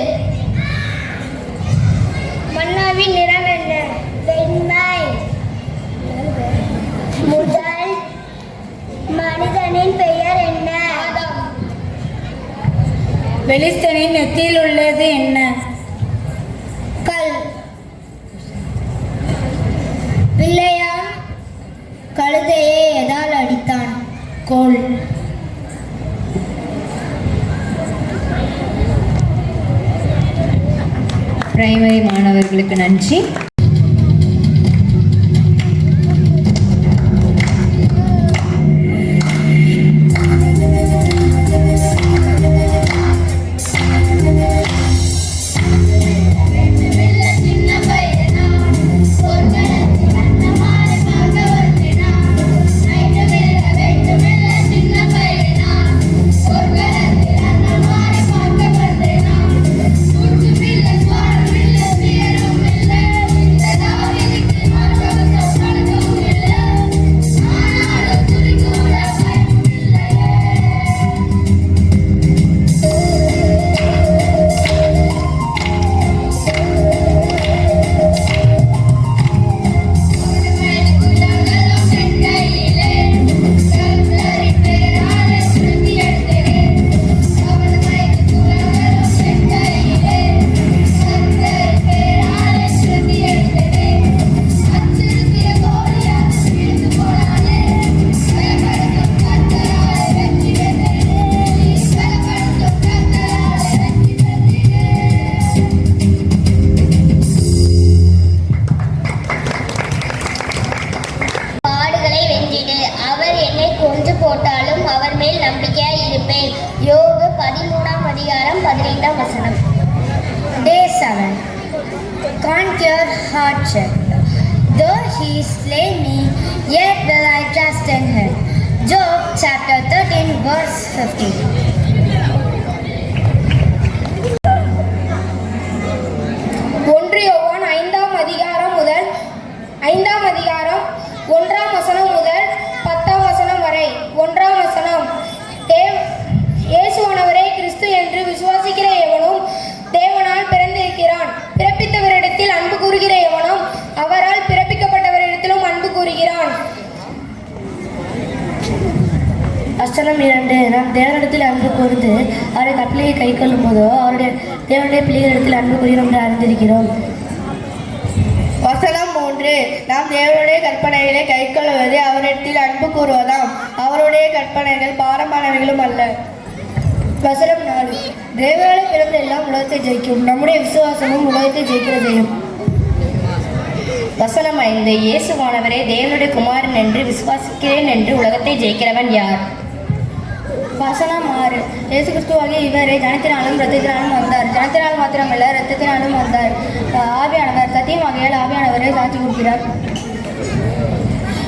மன்னாவின் நிறம் என்ன? வெண்மை. முதல் மனிதனின் பெயர் என்ன? ஆதாம். பெலிஸ்தனின் நெத்தியில் உள்ளது என்ன? கல். பிள்ளையாம் கழுதையை எதால் அடித்தான்? கோல். பிரைமரி மாணவர்களுக்கு நன்றி. யோபு 13:15. Day 7. Conquer hardship. Though he slay me, yet will I trust in him. Job chapter 13 verse 15. யோவான் 5ஆம் அதிகாரம் முதல் 5ஆம் அதிகாரம் 1ஆம் வசனம் முதல் 10ஆம் வசனம் வரை. 1ஆம் வசனம். இயேசுவானவரே கிறிஸ்து என்று விசுவாசிக்கிற எவனும் தேவனால் பிறந்திருக்கிறான். பிறப்பித்தவரிடத்தில் அன்பு கூறுகிற எவனும் அவரால் பிறப்பிக்கப்பட்டவரிடத்திலும் அன்பு கூறுகிறான். வசனம் 2 நாம் தேவனிடத்தில் அன்பு கூர்ந்து அவருடைய கட்டளையை கை கொள்ளும் போதோ தேவனுடைய பிள்ளைகளிடத்தில் அன்பு கூறுகிறோம் என்று அறிந்திருக்கிறோம். வசனம் 3 நாம் தேவனுடைய கற்பனைகளை கை கொள்வது அவரிடத்தில் அன்பு கூறுவதாம். அவருடைய கற்பனைகள் பாரமானவைகளும் அல்ல. வசனம் 4 தேவனாலே பிறந்த எல்லாம் உலகத்தை ஜெயிக்கும். நம்முடைய விசுவாசமும் உலகத்தை ஜெயிக்கிற செய்யும். வசனம் 5 இயேசுவானவரே தேவனுடைய குமாரன் என்று விசுவாசிக்கிறேன் என்று உலகத்தை ஜெயிக்கிறவன் யார்? வசனம் 6 இயேசு கிறிஸ்துவாகிய இவரை ஜனத்தினாலும் இரத்தத்தினாலும் வந்தார். ஜனத்தினால் மாத்திரமல்ல இரத்தத்தினாலும் வந்தார். ஆவியானவர் சத்தியமாகியால் ஆவியானவரை சாட்சி கொடுக்கிறார்.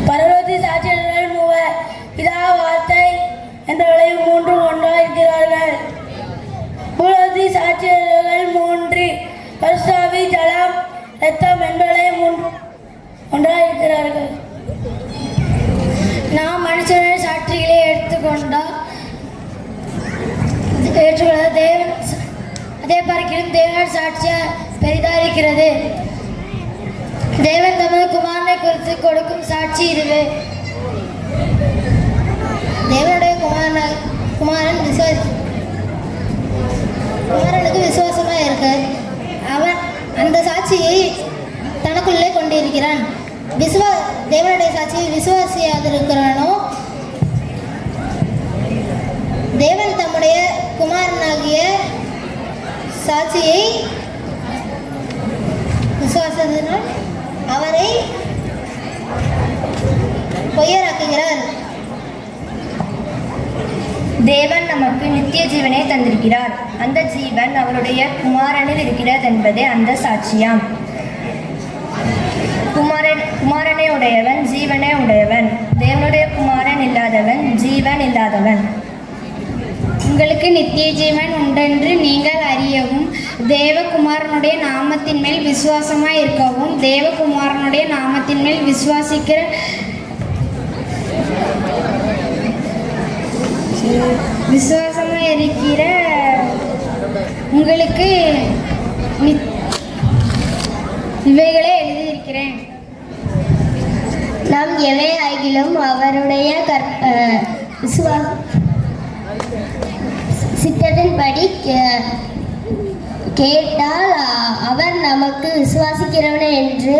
பரலோகத்தில் சாட்சியாளர்கள் 3 பிதா வார்த்தை என்பவர்களை 3 ஒன்றாக இருக்கிறார்கள். பூலோகத்தில் சாட்சியாளர்கள் 3 பரிசுத்தாவி ஜலம் இரத்தம் என்பவர்களை 3 ஒன்றாக இருக்கிறார்கள். நாம் மனுஷனுடைய சாட்சிகளை எடுத்துக்கொண்டால் தேவன் அதே பார்க்கிறோம். தேவன் சாட்சியா பெரிதாக இருக்கிறது. தேவன் தமது குமாரனை குறித்து கொடுக்கும் சாட்சி இதுவே. தேவனுடைய குமாரனுக்கு விசுவாசமாக இருக்க அவன் அந்த சாட்சியை தனக்குள்ளே கொண்டிருக்கிறான். தேவனுடைய சாட்சியை விசுவாசியாக இருக்கிறானோ தேவன் தம்முடைய குமாரனாகிய சாட்சியை விசுவாசத்தினால் அவரை பொய்யராக்குகிறார். தேவன் நமக்கு நித்திய ஜீவனை தந்திருக்கிறார். அந்த ஜீவன் அவருடைய குமாரனில் இருக்கிறது என்பதே அந்த சாட்சியாம். குமாரனை உடையவன் ஜீவனை உடையவன். தேவனுடைய குமாரன் இல்லாதவன் ஜீவன் இல்லாதவன். உங்களுக்கு நித்திய ஜீவன் உண்டென்று நீங்கள் அறியவும் தேவகுமாரனுடைய நாமத்தின் மேல் விசுவாசமாய் இருக்கவும் தேவகுமாரனுடைய நாமத்தின் மேல் விசுவாசிக்கிற விசுவாசமாய் இருக்கிற உங்களுக்கு இவைகளை எழுதியிருக்கிறேன். நாம் எவை ஆகிலும் அவருடைய சித்தத்தின்படி கேட்டால் அவர் நமக்கு விசுவாசிக்கிறவன் என்று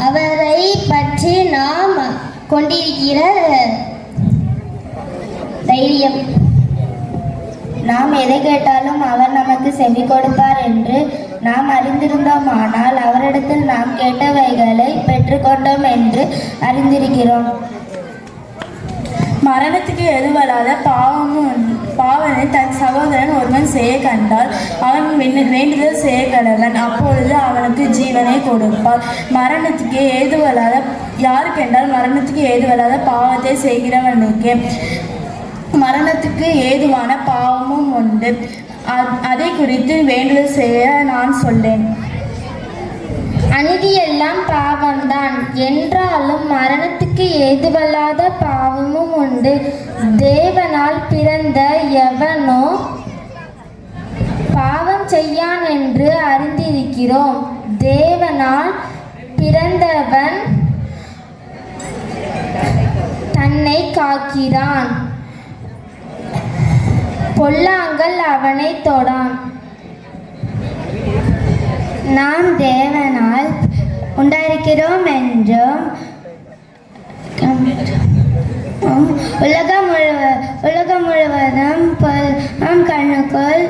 அவரை பற்றி நாம் கொண்டிருக்கிற தைரியம். நாம் எதை கேட்டாலும் அவர் நமக்கு செவி கொடுப்பார் என்று நாம் அறிந்திருந்தோமானால் அவரிடத்தில் நாம் கேட்டவைகளை பெற்றுக்கொண்டோம் என்று அறிந்திருக்கிறோம். மரணத்துக்கு எதுவல்லாத பாவனை தன் சகோதரன் ஒருவன் செய்ய கண்டால் அவன் வேண்டுதல் செய்ய கடவன். அப்பொழுது அவனுக்கு ஜீவனை கொடுப்பார். மரணத்துக்கு ஏதுவல்லாத யாருக்கென்றால் மரணத்துக்கு ஏதுவல்லாத பாவத்தை செய்கிறவனுக்கு மரணத்துக்கு ஏதுவான பாவமும் உண்டு. அதை குறித்து வேண்டுதல் செய்ய நான் சொல்லேன். அநீதியெல்லாம் பாவம்தான் என்றாலும் மரணத்துக்கு ஏதுவல்லாத பாவமும் உண்டு. தேவனால் பிறந்த எவனோ பாவம் செய்யான் என்று அறிந்திருக்கிறோம். தேவனால் பிறந்தவன் தன்னை காக்கிறான். பொல்லாங்கல் அவனை தொடான். நாம் தேவனால் உண்டாயிருக்கிறோம் என்றும் உலகம் முழுவதும் கண்ணுக்குள்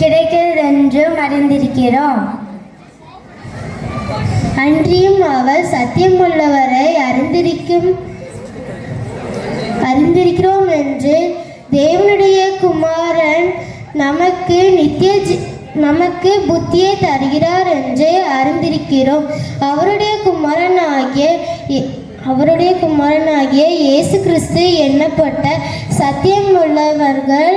கிடைக்கிறது என்றும் அறிந்திருக்கிறோம். அன்றியும் அவர் சத்தியமுள்ளவரை அறிந்திருக்கிறோம் என்று தேவனுடைய குமாரன் நமக்கு புத்தியை தருகிறார் என்று அறிந்திருக்கிறோம். அவருடைய குமாரனாகிய இயேசு கிறிஸ்து எண்ணப்பட்ட சத்தியம் உள்ளவர்கள்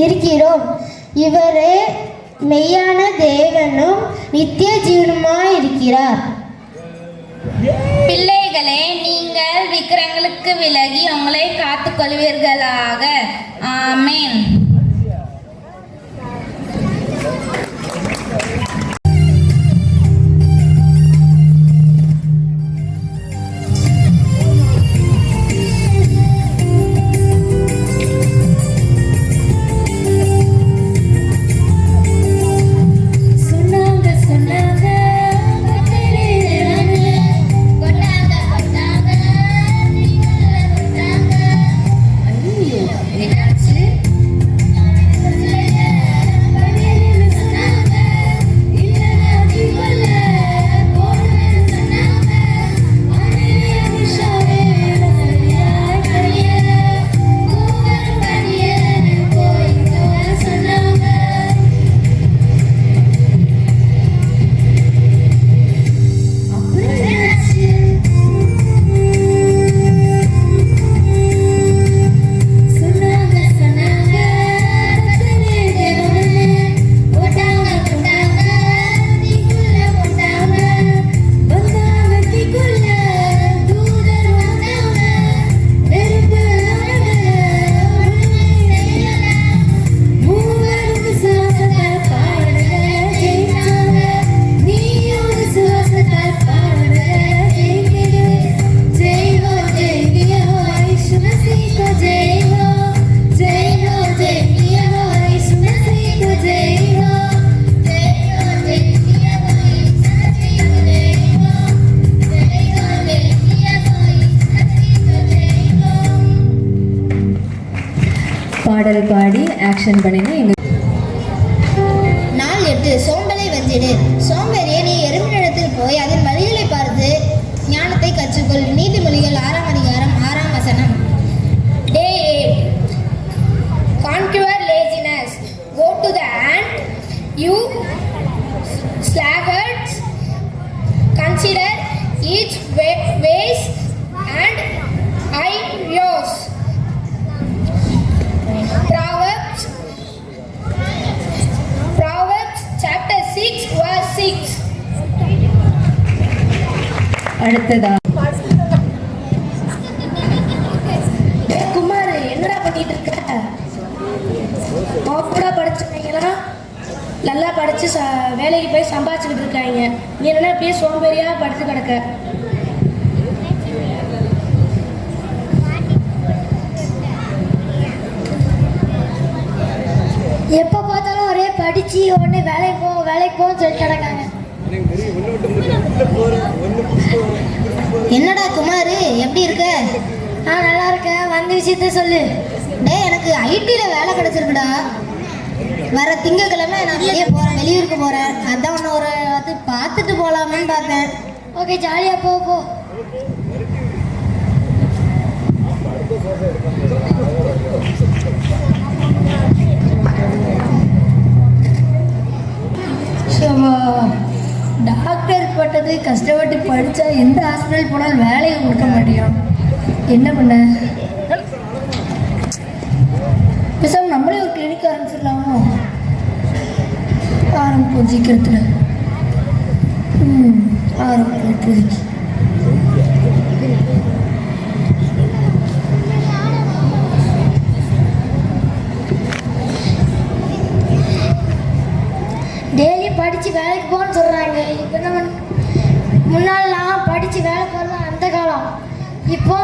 இருக்கிறோம். இவரே மெய்யான தேவனும் நித்திய ஜீவனுமாய் இருக்கிறார். பிள்ளைகளே, நீங்கள் விக்கிரங்களுக்கு விலகி உங்களை காத்துக்கொள்வீர்களாக. ஆமென். பாடல் பாடி ஆக்ஷன் பண்ணினா எங்க நாள் 8 சோம்பலை வென்றிடு. சோம்பேறியே, நீ எறும்பினிடத்தில் போய் அதன் வழிகளை பார்த்து ஞானத்தை கற்றுக்கொள். நீதிமொழிகள் 6ஆம் அதிகாரம் 6ஆம் வசனம். Day 8. Conquer laziness. Go to the ant, you sluggards. Consider each ways and I yours. Proverbs chapter 6 verse 6. அடுத்ததா குமார், என்னடா பண்ணிட்டு இருக்க? கூட படிச்சவங்களா நல்லா படிச்சு வேலைக்கு போய் சம்பாதிச்சுக்கிட்டு இருக்காங்க. நீ என்ன அப்படியே சோம்பேறியா படுத்து கிடக்க? எப்போ பார்த்தாலும் ஒரே படிச்சு உடனே வேலைக்கு போக சொல்லி கிடக்காங்க. என்னடா குமார், எப்படி இருக்க? நல்லா இருக்கேன். வந்த விஷயத்த சொல்லு. எனக்கு ஐடியில் வேலை கிடைச்சிருக்குடா. வர திங்கக்கிழமை நான் வெளியூருக்கு போகிறேன். அதான் ஒன்று ஒரு அது பார்த்துட்டு போகலாமேன்னு பார்த்தேன். ஓகே, ஜாலியாக போ. டாக்டர் பட்டது கஷ்டப்பட்டு படித்தா எந்த ஹாஸ்பிட்டல் போனாலும் வேலையை கொடுக்க மாட்டேன். என்ன பண்ண? பேசாம நம்மளே ஒரு கிளினிக் ஆரம்பிச்சிடலாமோ? ஆரம்பிப்போம் சீக்கிரத்தில். ஆரம்பிப்போம் இப்போதைக்கு. டெய்லி படித்து வேலைக்கு போகணும்னு சொல்கிறாங்க. இப்போ நம்ம முன்னாலாம் படித்து வேலை போகலாம் அந்த காலம். இப்போ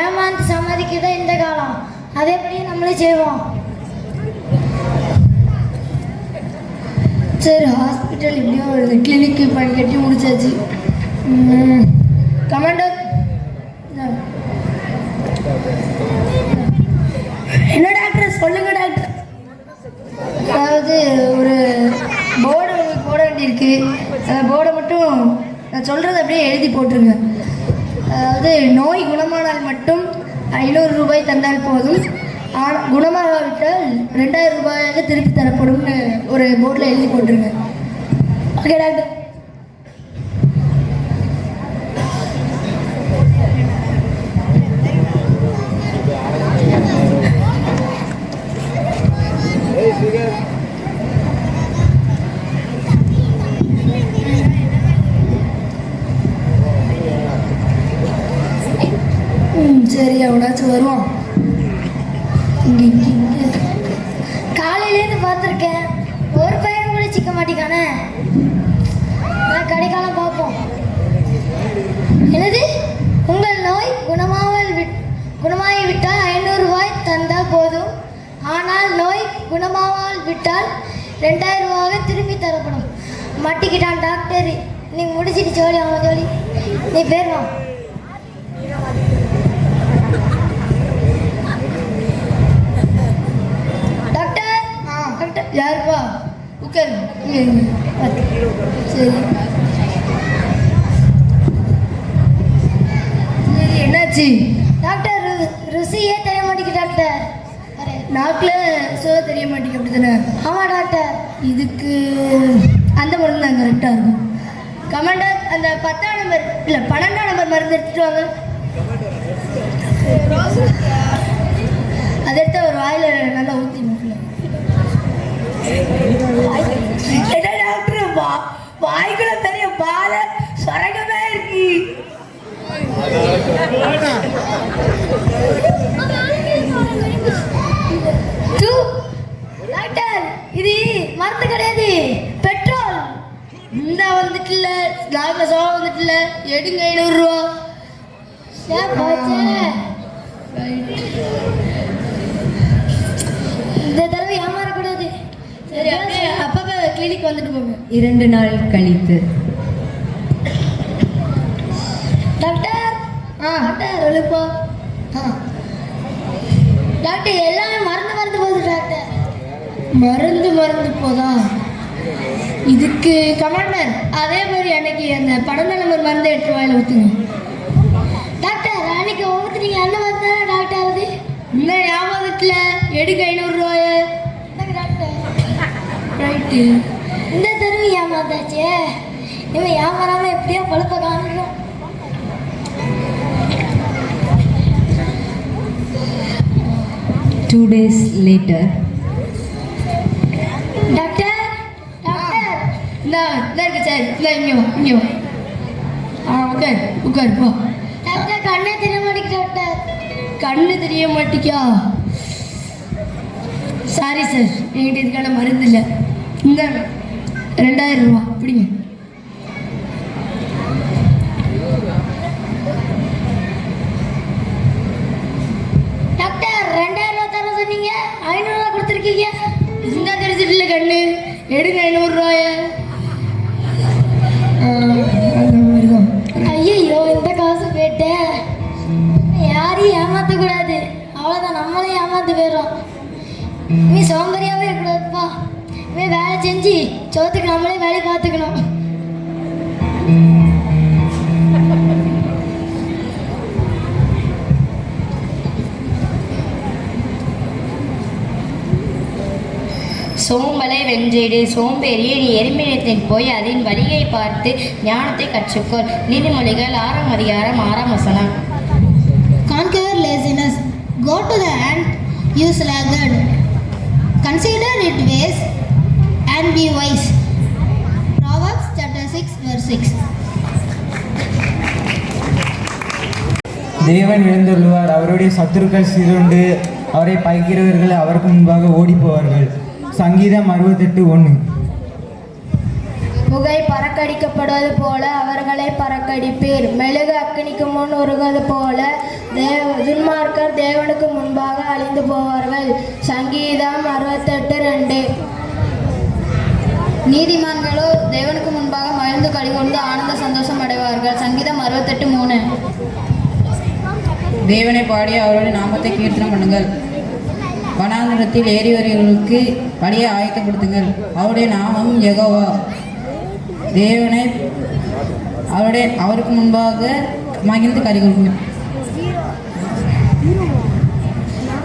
ஏமாந்து சம்பாதிக்கிறதா இந்த காலம். அதேபடி நம்மளே செய்வோம். சரி, ஹாஸ்பிட்டல் இப்படியோ ஒரு கிளினிக்கு பண்ணி கட்டி முடிச்சாச்சு. கமாண்டர், என்ன டாக்டர் சொல்லுங்க டாக்டர். அதாவது ஒரு போர்டு உங்களுக்கு போட வேண்டியிருக்கு. அந்த போர்டை மட்டும் நான் சொல்கிறத அப்படியே எழுதி போட்டுருங்க. அதாவது நோய் குணமானால் மட்டும் 500 ரூபாய் தந்தால் போதும், குணமாகாவிட்டால் 2000 ரூபாயாக திருப்பி தரப்படும்னு ஒரு போர்டில் எழுதி போட்டுருங்க. Okay doctor. சரி, எவனாச்சும் வருவான். காலையிலேருந்து பார்த்துருக்கேன், ஒரு பையன் கூட சிக்க மாட்டேங்கானே. நான் கடைக்காலம் பார்ப்போம். என்னது? உங்கள் நோய் குணமாகி விட்டால் 500 ரூபாய் தந்தால் போதும், ஆனால் நோய் குணமாகாமல் விட்டால் 2000 ரூபாய் திரும்பி தரப்படும். மாட்டிக்கிட்டான் டாக்டர். நீ முடிச்சிட்டு ஜோலி, அவன் ஜோலி. நீ பேர் வா. யாருப்பா? உட்காரு. சரி சரி, என்னாச்சு டாக்டர்? ருசியே தெரிய மாட்டேங்குது டாக்டர். நாக்கில் சுவை தெரிய மாட்டேங்குது, அப்படி தானே? ஆமாம் டாக்டர். இதுக்கு அந்த மருந்து தான் கரெக்டாக இருக்கும். கமாண்டர், அந்த 10ஆம் நம்பர் இல்லை 12ஆம் நம்பர் மருந்து எடுத்துகிட்டு வாங்க. அதை எடுத்து ஒரு வாயில் நல்லா ஊற்றி மூக்கல. என்ன டாக்டர், வாய்க்குள்ள தெரிய பால சொரகமே இருக்கு. டாக்டர், இது மருந்து கிடையாது, பெட்ரோல். இந்த வந்துட்டுல நாங்க சோழ வந்துட்டுல, எடுங்க 500 ரூபா. இந்த தடவை ஏமாறக்கூடாது. சரி, அப்படியே அப்பப்ப கிளினிக் வந்துட்டு போங்க. 2 நாள் கழித்து. Doctor, doctor எழுப்பா. டாக்டர் எல்லாமே மறந்து போகுது டாக்டர். மறந்து போதா? இதுக்கு கமாண்டர் அதே மாதிரி அன்னைக்கு அந்த படம் நம்பர் மருந்து 8 ரூபாயில ஊற்றுங்க. டாக்டர் அன்னைக்கு ஊற்றுனீங்க அந்த மருந்து தானே டாக்டர் அது? இந்த ஞாபகத்தில் எடுக்க 500 ரூபாய. Doctor right. இந்த தெருவு ஏமாந்தாச்சு. இவன் ஏமாறாம எப்படியோ பொழப்ப காமிக்கும். 2 days later. டாக்டர் டாக்டர் இந்த இருக்கு சார். இல்லை இங்கே வா. உட்கார் போ. டாக்டர் கண்ணே தெரிய மாட்டேங்குது டாக்டர். கண்ணு தெரிய மாட்டிக்கா? சாரி சார், என்கிட்ட இதுக்கான மருந்து இல்லை. இந்த 2000 ரூபா பிடிங்க. டாக்டர் 2000 ரூபா தர சொன்னீங்க, 500 ரூபா கொடுத்துருக்கீங்க. இந்த தெரிஞ்சிட்டு கண்ணு எடுங்க 500 ரூபாய. ஐயோ இந்த காசு போயிட்டு யாரையும் ஏமாற்றக்கூடாது. அவ்வளோதான், நம்மளே ஏமாத்து போயிடும். நீ சோம்பேறியாகவே இருக்கக்கூடாதுப்பா. நீ வேலை செஞ்சு சோத்துக்கு நம்மளே வேலையை பார்த்துக்கணும். சோம்பலை வென்றிடு, சோம்பேறியே நீ எருமிடத்தில் போய் அதன் வழியை பார்த்து ஞானத்தை கற்றுக்கொள். நீதிமொழிகள் 6ஆம் அதிகாரம் 6ஆம் வசனம். Conquer laziness. Go to the ant, you sluggard. Consider its ways and be wise. Proverbs chapter 6 verse 6. தேவன் எழுந்துள்ளார், அவருடைய சத்துருக்கள் சிறுண்டு அவரை பகைக்கிறவர்கள் அவருக்கு முன்பாக ஓடி போவார்கள். சங்கீதம் 68:1. புகை பறக்கடிக்கப்படுவது போல அவர்களை பறக்கடிப்பீர். மெழுகு அக்கினிக்கு முன் உருகுவது போல துன்மார்க்கர் தேவனுக்கு முன்பாக அழிந்து போவார்கள். சங்கீதம் 68:2. நீதிமான்களோ தேவனுக்கு முன்பாக மகிழ்ந்து கலிகொண்டு ஆனந்த சந்தோஷம் அடைவார்கள். சங்கீதம் 68:3. தேவனை பாடி அவருடைய நாமத்தை கீர்த்தனம் பண்ணுங்கள். வனாந்தரத்தில் ஏறியவர்களுக்கு வழியை ஆயத்தப்படுத்துங்கள். அவருடைய நாமம் யெகோவா. தேவனை அவருக்கு முன்பாக மகிழ்ந்து கலிகொள்ளுங்கள்.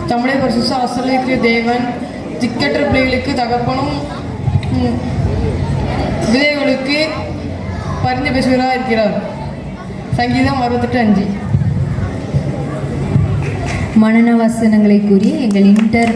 தம்முடைய பரிசுத்த ஆசீர்வதிக்கிற தேவன் திக்கற்ற பிள்ளைகளுக்கு தகப்பனும் விதைகளுக்கு பரிந்து பேசுகிறார் இருக்கிறார். சங்கீதம் 68:5. மனன வசனங்களை கூறி எங்கள் இன்டர்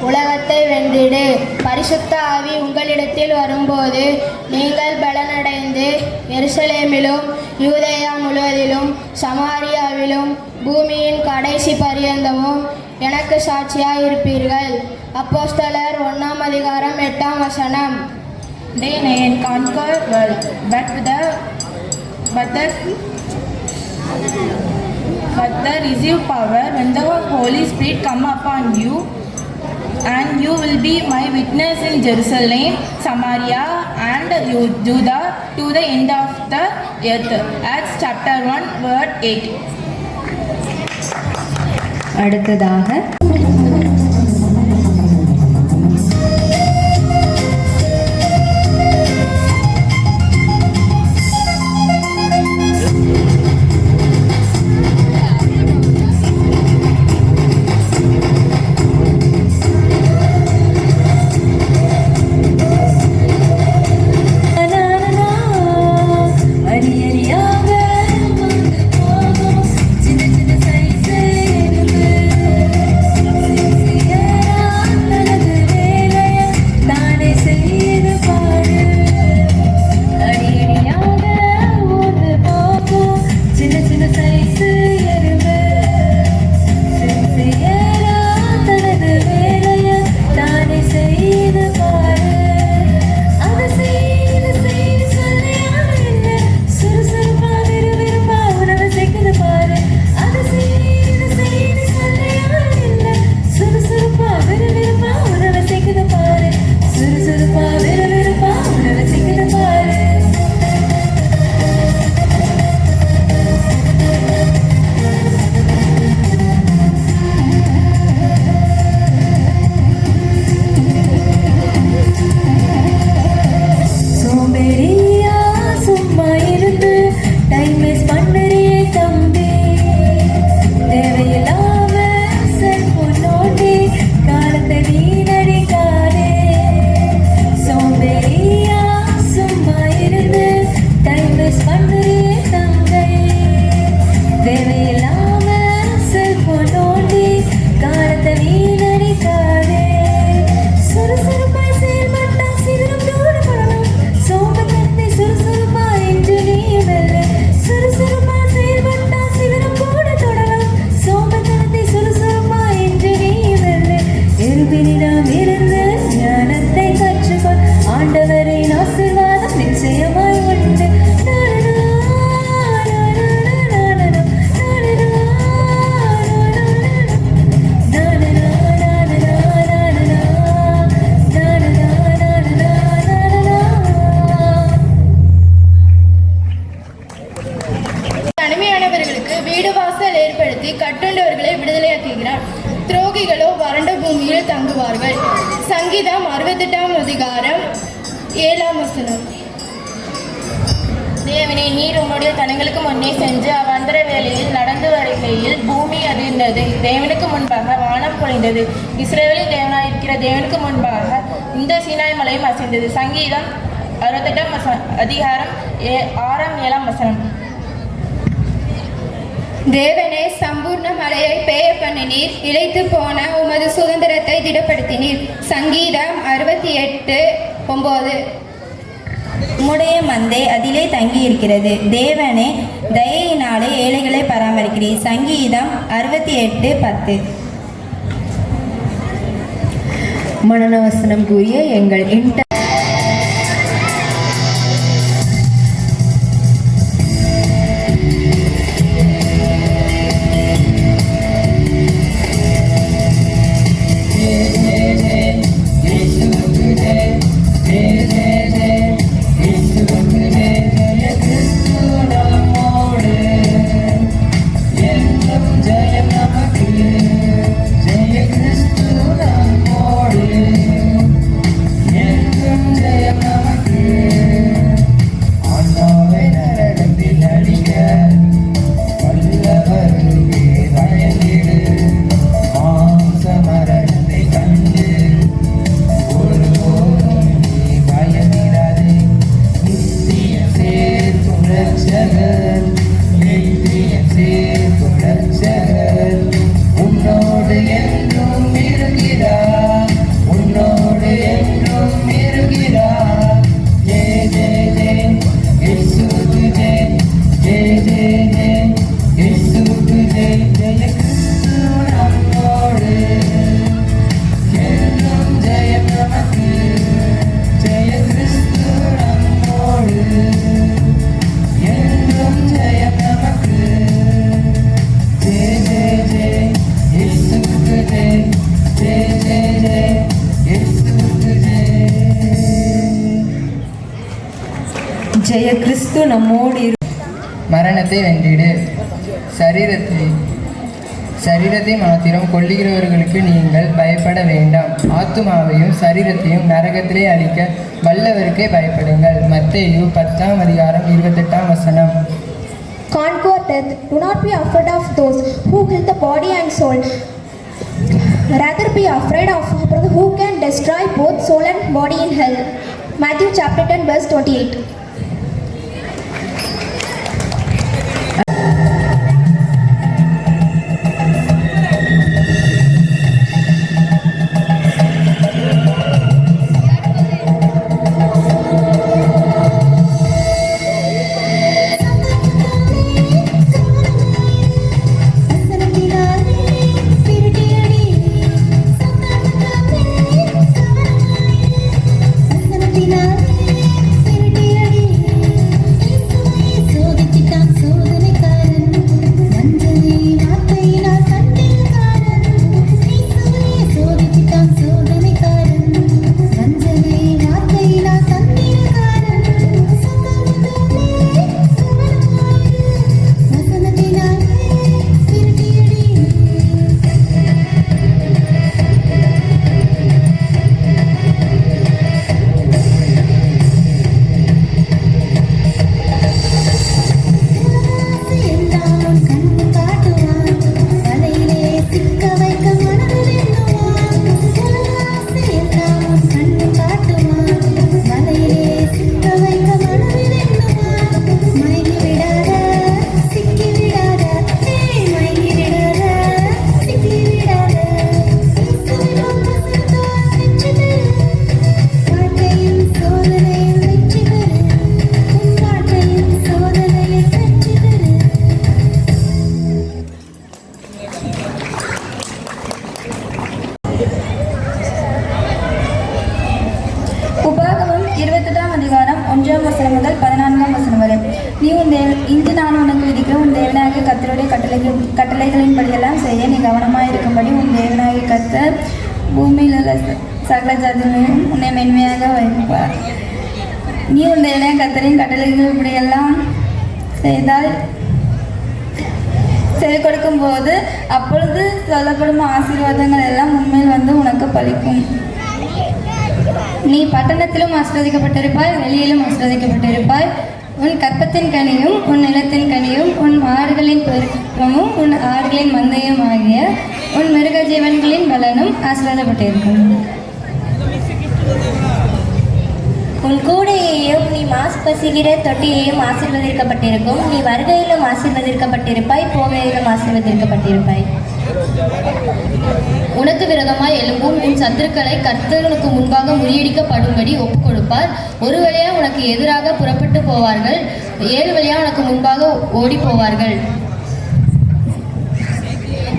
உலகத்தை வென்றிடு. பரிசுத்த ஆவி உங்களிடத்தில் வரும்போது நீங்கள் பலனடைந்து எருசலேமிலும் யூதேயா முழுவதிலும் சமாரியாவிலும் பூமியின் கடைசி பரியந்தமும் எனக்கு சாட்சியாய் இருப்பீர்கள். அப்போஸ்தலர் 1ஆம் அதிகாரம் 8ஆம் வசனம். They may conquer well, but the receive power when the Holy Spirit come upon you, and you will be my witness in Jerusalem, Samaria, and Judah to the end of the earth. Acts chapter 1 verse 8. அடுத்ததாக வறண்ட பூமியில் தங்குவார்கள். சங்கீதம் 68ஆம் அதிகாரம் 7ஆம் வசனம். தேவனே, நீர் உம்முடைய தனங்களுக்கு முன்னே சென்று அவ்வந்தர வேளையில் நடந்து வருகையில் பூமி அதிர்ந்தது. தேவனுக்கு முன்பாக வானம் பொழிந்தது. இஸ்ரவேலின் தேவனாயிருக்கிற தேவனுக்கு முன்பாக இந்த சீனாய் மலையும் அசைந்தது. சங்கீதம் 68ஆம் அதிகாரம் 6ஆம் 7ஆம் வசனம். தேவனே, சம்பூர்ண மழையை பெய்ய பண்ணினீர், இளைத்து போன உமது சுதந்திரத்தை திடப்படுத்தினீர். சங்கீதம் 68:9. உம்முடைய மந்தை அதிலே தங்கியிருக்கிறது. தேவனே, தயையினாலே ஏழைகளை பராமரிக்கிறீர். சங்கீதம் 68:10. மனநவசனம் கூறிய எங்கள் ஜெய கிறிஸ்து நம்மோடு மரணத்தை வென்றிடு. சரீரத்தை மாத்திரம் கொல்லுகிறவர்களுக்கு நீங்கள் பயப்பட வேண்டாம். ஆத்துமாவையும் சரீரத்தையும் நரகத்திலே அழிக்க வல்லவருக்கே பயப்படுங்கள். மத்தேயு 10ஆம் அதிகாரம் 28ஆம் வசனம். Conquer death. Do not be afraid of those who kill the body and soul. Rather be afraid of who can destroy both soul and body in hell. Matthew chapter 10 verse 28. உபாகமம் 28ஆம் அதிகாரம் 1ஆம் வசனம் முதல் 14ஆம் வசனம் வரை. நீ இன்று நான் உனக்கு விதிக்கிற உன் தேவனாகிய கர்த்தருடைய கட்டளைகளின்படியெல்லாம் செய்ய நீ கவனமாயிருக்கும்படி உன் தேவனாகிய கர்த்தர் பூமியில் உள்ள சகல ஜாதிகளையும் உன்னை மென்மையாக வைப்பார். நீ உன் தேவனாகிய கர்த்தரின் கட்டளைகள் இப்படியெல்லாம் செவி கொடுக்கும் போது அப்பொழுது சொல்லப்படும் ஆசீர்வாதங்கள் எல்லாம் உண்மையில் வந்து உனக்கு பலிக்கும். நீ பட்டணத்திலும் ஆசீர்வதிக்கப்பட்டிருப்பாய், வெளியிலும் ஆசீர்வதிக்கப்பட்டிருப்பாய். உன் கற்பத்தின் கனியும் உன் நிலத்தின் கனியும் உன் மாடுகளின் பெருக்கமும் உன் ஆடுகளின் மந்தையும் ஆகிய உன் மிருக ஜீவன்களின் பலனும் ஆசீர்வாதப்பட்டிருக்கும். உன் கூடையையும் நீ மாசு பசிக்கிற தொட்டியையும் ஆசீர்வதிக்கப்பட்டிருக்கும். நீ வருகையிலும் ஆசீர்வதிக்கப்பட்டிருப்பாய், போகையிலும் ஆசீர்வதிக்கப்பட்டிருப்பாய். உனக்கு விரோதமாய் எழும்பும் உன் சத்துருக்களை கர்த்தருக்கு முன்பாக முறியடிக்கப்படும்படி ஒப்புக் கொடுப்பார். ஒரு வழியா உனக்கு எதிராக புறப்பட்டு போவார்கள், 7 வழியா உனக்கு முன்பாக ஓடி போவார்கள்.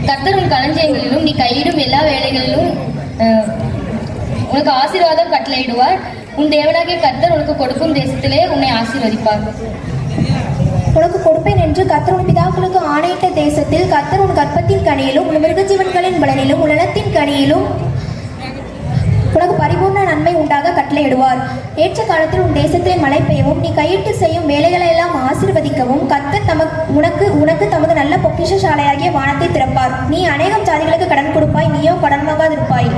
கர்த்தர் உன் களஞ்சியங்களிலும் நீ கையிடும் எல்லா வேலைகளிலும் உனக்கு ஆசீர்வாதம் கட்டளையிடுவார். உன் தேவனாகிய கர்த்தர் உனக்கு கொடுக்கும் தேசத்திலே உன்னை ஆசீர்வதிப்பார். உனக்கு கொடுப்பேன் என்று கர்த்தர் உன் பிதாக்களுக்கு ஆணையிட்ட தேசத்தில் கர்த்தர் உன் கற்பத்தின் கனியிலும் உன் மிருகஜீவன்களின் பலனிலும் உன் நிலத்தின் கனியிலும் உனக்கு பரிபூர்ண நன்மை உண்டாக கட்டளையிடுவார். ஏற்ற காலத்தில் உன் தேசத்திலே மழை பெய்யவும் நீ கையிட்டு செய்யும் வேலைகளை எல்லாம் ஆசீர்வதிக்கவும் கர்த்தர் உனக்கு தமது நல்ல பொக்கிஷசாலையாகிய வானத்தை திறப்பார். நீ அநேகம் ஜாதிகளுக்கு கடன் கொடுப்பாய், நீயோ கடன் வாங்காதிருப்பாய்.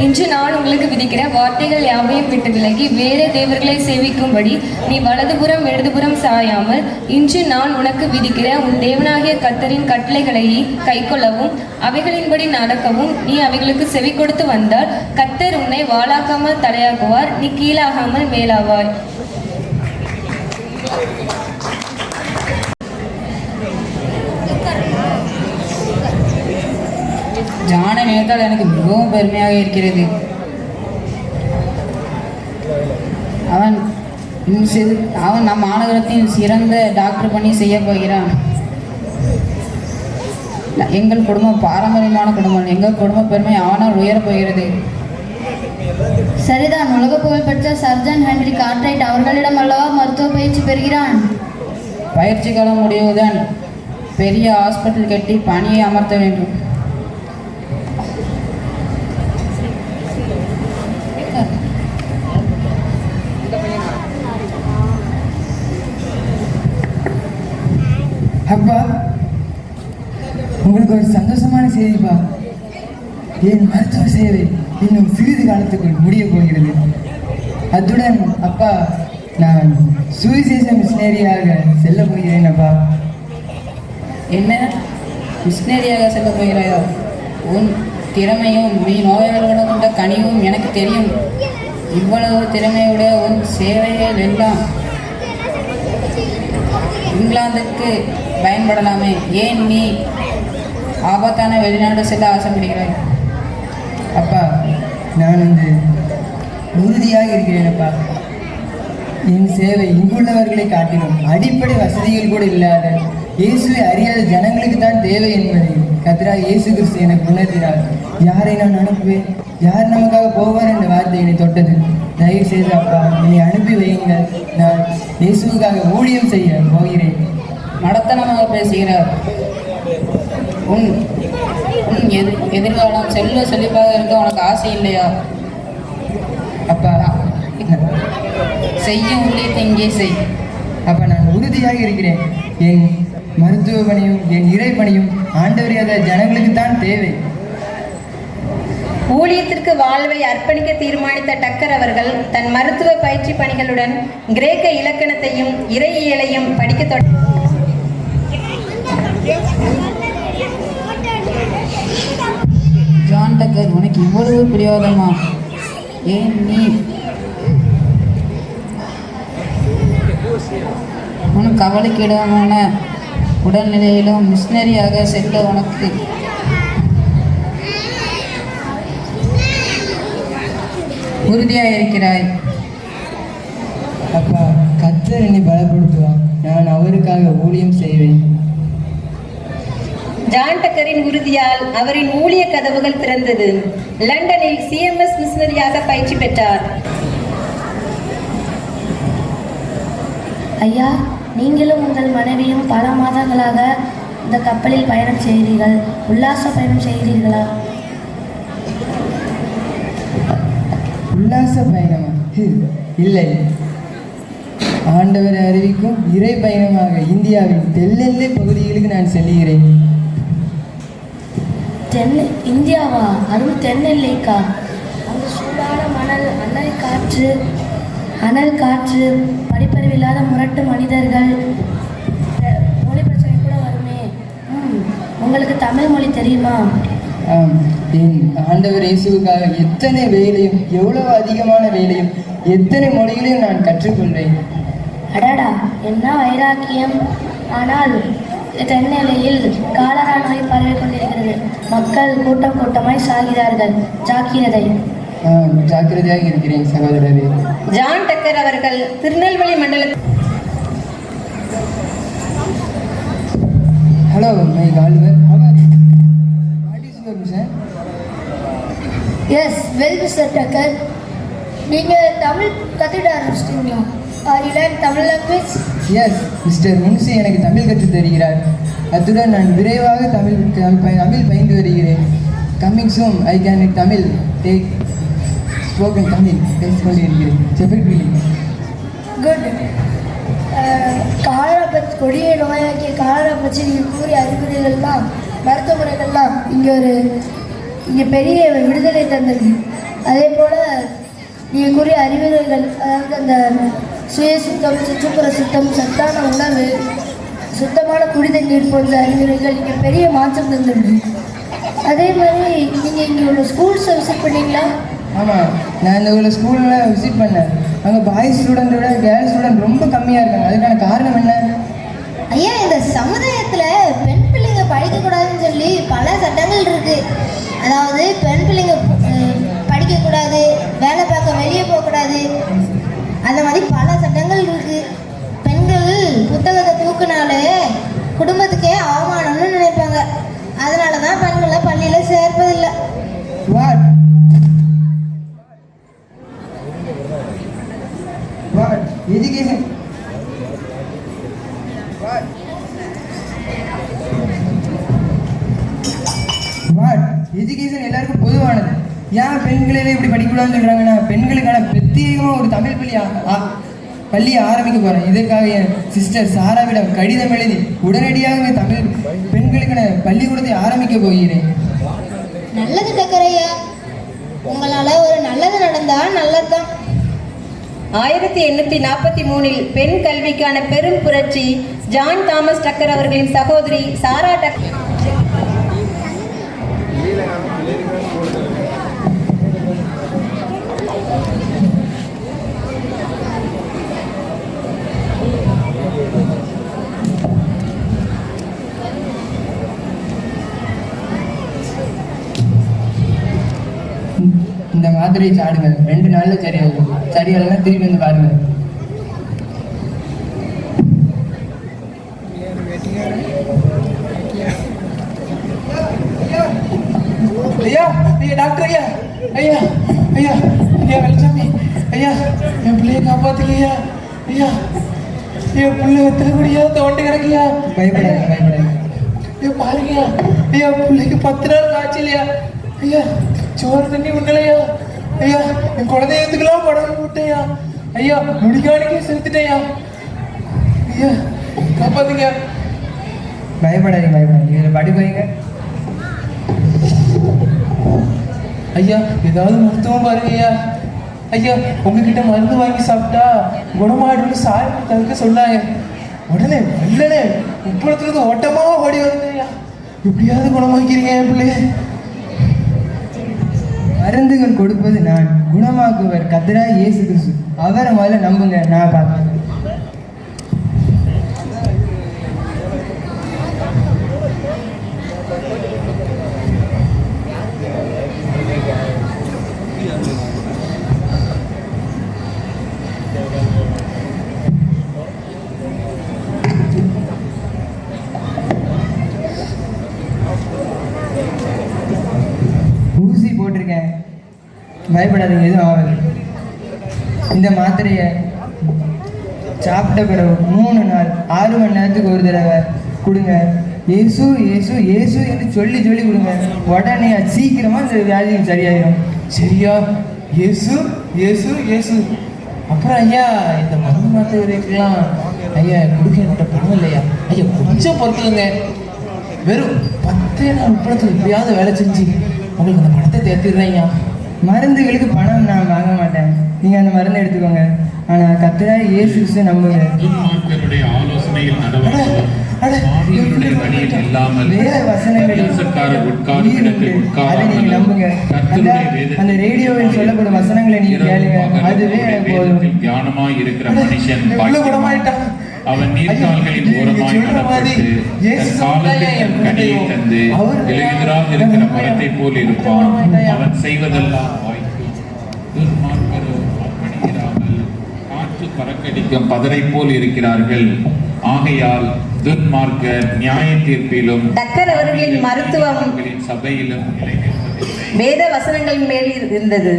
இன்று நான் உங்களுக்கு விதிக்கிற வார்த்தைகள் யாவையும் விட்டு விலகி வேறு தேவர்களை சேவிக்கும்படி நீ வலதுபுறம் இடதுபுறம் சாயாமல் இன்று நான் உனக்கு விதிக்கிற உன் தேவனாகிய கர்த்தரின் கட்டளைகளை கைக்கொள்ளவும் அவைகளின்படி நடக்கவும் நீ அவைகளுக்கு செவி கொடுத்து வந்தால் கர்த்தர் உன்னை வாளாக்காமல் தலையாக்குவார், நீ கீழாகாமல் மேலாவாய். ஜானை நினைத்தால் எனக்கு மிகவும் பெருமையாக இருக்கிறது. அவன் நம் மாநகரத்தின் சிறந்த டாக்டர் பணி செய்ய போகிறான். எங்கள் குடும்பம் பாரம்பரியமான குடும்பம். எங்கள் குடும்ப பெருமை அவனால் உயரப் போகிறது. சரிதான், உலக புகழ்பெற்ற சர்ஜன் ஹென்ரி கார்ட்ரைட் அவர்களிடம் அல்லவா மருத்துவ பயிற்சி பெறுகிறான். பயிற்சி காலம் முடிவுதான் பெரிய ஹாஸ்பிட்டல் கட்டி பணியை அமர்த்த வேண்டும். அப்பா, உங்களுக்கு ஒரு சந்தோஷமான செய்திப்பா. என் மருத்துவ சேவை இன்னும் சிறிது காலத்துக்குள் முடிய போகிறது. அத்துடன் அப்பா, நான் சுவிசேஷ மிஷினரியாக செல்ல போகிறேன். அப்பா, என்ன மிஷினரியாக செல்ல போகிறாயோ? உன் திறமையும் நீ நோயாளிகளிடம் கொண்ட கனிவும் எனக்கு தெரியும். இவ்வளவு திறமையுடைய உன் சேவைகள் எல்லாம் இங்கிலாந்துக்கு பயன்படலாமே. ஏன் நீ ஆபத்தான வெளிநாடு செல்ல ஆசைப்படுகிறாய்? அப்பா, நான் உறுதியாக இருக்கிறேன். அப்பா, என் சேவை இங்குள்ளவர்களை காட்டிலும் அடிப்படை வசதிகள் கூட இல்லாத இயேசுவை அறியாத ஜனங்களுக்கு தான் தேவை என்பதை கர்த்தராகிய இயேசு கிறிஸ்து எனக்கு உணர்த்தினார். யாரை நான் அனுப்புவேன், யார் நமக்காக போவார் என்ற வார்த்தை என்னை தொட்டது. தயவு செய்து அப்பா, என்னை அனுப்பி வையுங்கள். நான் இயேசுவுக்காக ஊழியம் செய்ய போகிறேன். மடத்தனமாக பேசுகிறார். உன் உன் எதிர்காலம் செழிப்பாக இருக்க உனக்கு ஆசை இல்லையா? அப்பா, செய்யும் ஊழியத்தை இங்கே செய். அப்பா, நான் உறுதியாக இருக்கிறேன். என் மருத்துவ பணியும் என் இறை பணியும் ஆண்டவரியாத ஜனங்களுக்கு தான் தேவை. ஊழியத்திற்கு வாழ்வை அர்ப்பணிக்க தீர்மானித்த டக்கர் அவர்கள் தன் மருத்துவ பயிற்சி பணிகளுடன் கிரேக்க இலக்கணத்தையும் இறையியலையும் படிக்க தொடங்கினார். ஜான் டக்கர், உனக்கு இவ்வளவு பிடிவாதமா? ஏன் நீ உன் கவலைக்கிடமான உடல்நிலையிலும் மிஷினரியாக செல்ல உனக்கு உறுதியாக இருக்கிறாய்? அப்பா, கர்த்தர் என்னை பலப்படுத்துவார். நான் அவருக்காக ஊழியம் செய்வேன். ஜான் டக்கரின் உறுதியால் அவரின் ஊழிய கதவுகள் திறந்தது. லண்டனில் CMS மிஷனரியாக பயிற்சி பெற்றார். ஐயா, நீங்களும் உங்கள் மனைவியும் பல மாதங்களாக இந்த கப்பலில் பயணம் செய்கிறீர்கள். உல்லாச பயணம் செய்கிறீர்களா? உல்லாச பயணமா? இல்லை. ஆண்டவரை அறிவிக்கும் இறை பயணமாக இந்தியாவின் தெல்லெல்லை பகுதிகளுக்கு நான் செல்கிறேன். இந்தியாவா? அதுவும் தென்னெல்லைக்கா? அந்த சூடான மணல், அனல் காற்று, படிப்பறிவில்லாத முரட்டு மனிதர்கள், மொழி பிரச்சனை கூட வருமே. உங்களுக்கு தமிழ் மொழி தெரியுமா? என் ஆண்டவர் இயேசுவுக்காக எத்தனை வேலையும், எவ்வளவு அதிகமான வேலையும், எத்தனை மொழிகளையும் நான் கற்றுக்கொள்வேன். அடடா, என்ன வைராக்கியம்! ஆனால் தென்னெல்லையில் காலரா நோய் பரவி கொண்டிருக்கிறது. மக்கள் கூட்டம் கூட்டமாய் சாகிறார்கள். ஜாக்கிரதை. ஜாக்கிரதையாக இருக்கிறேன் சகோதரரே. ஜான் டக்கர் அவர்கள் திருநெல்வேலி மண்டலத்தில். Hello my Calver, what is your mission? Yes, well Mr Tucker. நீங்கள் தமிழ் கற்றுக்கிட ஆரம்பிச்சிட்டிங்களா? Are you learn Tamil language? Yes, Mr Munshi எனக்கு தமிழ் கற்றுத் தருகிறார். அத்துடன் நான் விரைவாக தமிழ் பயின்று வருகிறேன். Coming soon I can Tamil take spoken Tamil பேசிக்கொண்டிருக்கிறேன். செப்பல் குட். காலரா பற்றி, கொடிய நோயாக்கிய காலரா பற்றி நீங்கள் கூறிய அறிகுறிகள்லாம், மருத்துவ முறைகள்லாம் இங்கே பெரிய விடுதலை தந்தது. அதே போல் நீங்கள் கூறிய அறிகுறிகள், அதாவது அந்த சுய சுத்தம், சுற்றுப்புற சுத்தம், சத்தான உணவு, சுத்தமான குடிநீர் போன்ற அறிகுறிகள் இங்கே பெரிய மாற்றம் தந்துடுது. அதே மாதிரி நீங்கள் இங்கே உள்ள ஸ்கூல்ஸை விசிட் பண்ணீங்களா? ஆமாம், நான் இந்த உள்ள ஸ்கூலில் விசிட் பண்ணேன். அங்கே பாய்ஸ் ஸ்டூடெண்ட்டை விட கேர்ள்ஸ் ஸ்டூடெண்ட் ரொம்ப கம்மியாக இருக்காங்க. அதுக்கான காரணம் என்ன? ஐயா, இந்த சமுதாயத்தில் பெண் பிள்ளைங்க படிக்கக்கூடாதுன்னு சொல்லி பல சட்டங்கள் இருக்குது. அதாவது பெண் பிள்ளைங்க படிக்கக்கூடாது, வேலை பார்க்க வெளியே போகக்கூடாது, அந்த மாதிரி பல சட்டங்கள் இருக்குது. பெண்கள் புத்தகத்தை தூக்குனாலே குடும்பத்துக்கே அவமானம்னு நினைப்பாங்க. அதனால தான் பெண்களை பள்ளியில் சேர்ப்பதில்லை. வாட் எஜுகேஷன் எஜுகேஷன் எல்லாருக்கும் பொதுவானது. ஏன் பெண்களே இப்படி படிக்கக்கூடாதுன்னு சொல்கிறாங்கன்னா, பெண்களுக்கான பிரத்யேகமாக ஒரு தமிழ் பள்ளியை ஆரம்பிக்க போகிறேன். இதற்காக என் சிஸ்டர் சாராவிடம் கடிதம் எழுதி உடனடியாகவே தமிழ் பெண்களுக்கான பள்ளிக்கூடத்தை ஆரம்பிக்க போகிறேன். நல்லது டக்கரையா, உங்களால் ஒரு நல்லது நடந்தால் நல்லது தான். 1843 பெண் கல்விக்கான பெரும் புரட்சி ஜான் தாமஸ் டக்கர் அவர்களின் சகோதரி சாரா டக்கர். இந்த மாத்திரையை சாடுங்க, 2 நாளில் சரியாகும். சரியாகலாம் திரும்பி வந்து பாருங்க. ஐயா, ஐயா டாக்டர் ஐயா, ஐயா ஐயா ஐயா வெளிச்சாமி ஐயா, என் பிள்ளைய காப்பாத்துலையா ஐயா, என் பிள்ளை வெத்தலைக்கூடியா தோண்டு கிடக்கியா. பயப்படாதீங்க, பயப்படாதீங்க. ஐயா பாருங்க ஐயா, பிள்ளைக்கு 10 நாள் காய்ச்சலையா ஐயா, சோறு தண்ணி உண்டலையா ஐயா, என் குழந்தையத்துக்கெல்லாம் படம் விட்டையா ஐயா, முடிக்காணிக்கே செலுத்திட்டேயா ஐயா, காப்பாத்துங்க. பயப்படாதீங்க, பயப்படாதீங்க. இதில் படி போய்ங்க ஐயா. ஏதாவது மருத்துவம் பாருங்க ஐயா. ஐயா, உங்ககிட்ட மருந்து வாங்கி சாப்பிட்டா குணமாயிடும்னு சார் தவிர்க்க சொன்னாங்க. உடனே இல்லைனே உப்பளத்துலேருந்து ஓட்டமாக ஓடி வருங்க ஐயா. எப்படியாவது குணமாக்கிறீங்க என் பிள்ளைய. மருந்துகள் கொடுப்பது நான், குணமாக்குவர் கர்த்தராகிய இயேசு கிறிஸ்து. அவரை முதல்ல நம்புங்க, நான் பார்ப்பேன். ஊசி போட்டிருக்கேன், பயப்படாதீங்க, எதுவும் ஆகுது. இந்த மாத்திரையை சாப்பிட்ட பிறகு 3 நாள் 6 மணி நேரத்துக்கு ஒரு தடவை கொடுங்க. இயேசு இயேசு இயேசு என்று சொல்லி சொல்லி கொடுங்க. உடனே சீக்கிரமாக இந்த வியாதி சரியாயிடும். சரியா? இயேசு இயேசு இயேசு. அப்புறம் ஐயா இந்த மருந்து மாத்திரைக்கெல்லாம் ஐயா கொடுக்க என்கிட்ட பணம் இல்லையா ஐயா, கொஞ்சம் பொறுத்துங்க. வெறும் 10 நாள் உப்பளத்தில் எப்படியாவது வேலை செஞ்சு உங்களுக்கு அந்த பணத்தை தேர்த்திடுறேன். மருந்துகளுக்கு பணம் நான் வாங்க மாட்டேன், நீங்கள் அந்த மருந்தை எடுத்துக்கோங்க. ஆனால் கர்த்தராகிய இயேசு கிறிஸ்துவை நம்புங்க. ஆலோசனையில் நடவாமல் பாவிகளுடைய வழியில் இல்லாமல் வேத வசனங்களில் உயிர் உண்டு, அதை நீங்கள் நம்புங்க. அந்த ரேடியோவில் சொல்லப்படும் வசனங்களை நீங்கள் கேளுங்க, அதுவே எனக்கு போதும். தியானமாய் இருக்கிற மனுஷன் அவன் நீர்கால்களின் ஓரமாய் நடப்பட்டு தன் காலத்தில் தன் கனியை தந்து இலையுதிராக இருக்கிற மரத்தை போல் இருப்பான். அவன் செய்வதெல்லாம் வாய்க்கும். துன்மார்க்கரோ அப்படியிராமல் காற்று பறக்கடிக்கும் பதரை போல் இருக்கிறார்கள். ஆகையால் துன்மார்க்கர் நியாய தீர்ப்பிலும் டக்கர் அவர்களின் மருத்துவம் சபையிலும் வேத வசனங்களின் மேல் இருந்தது.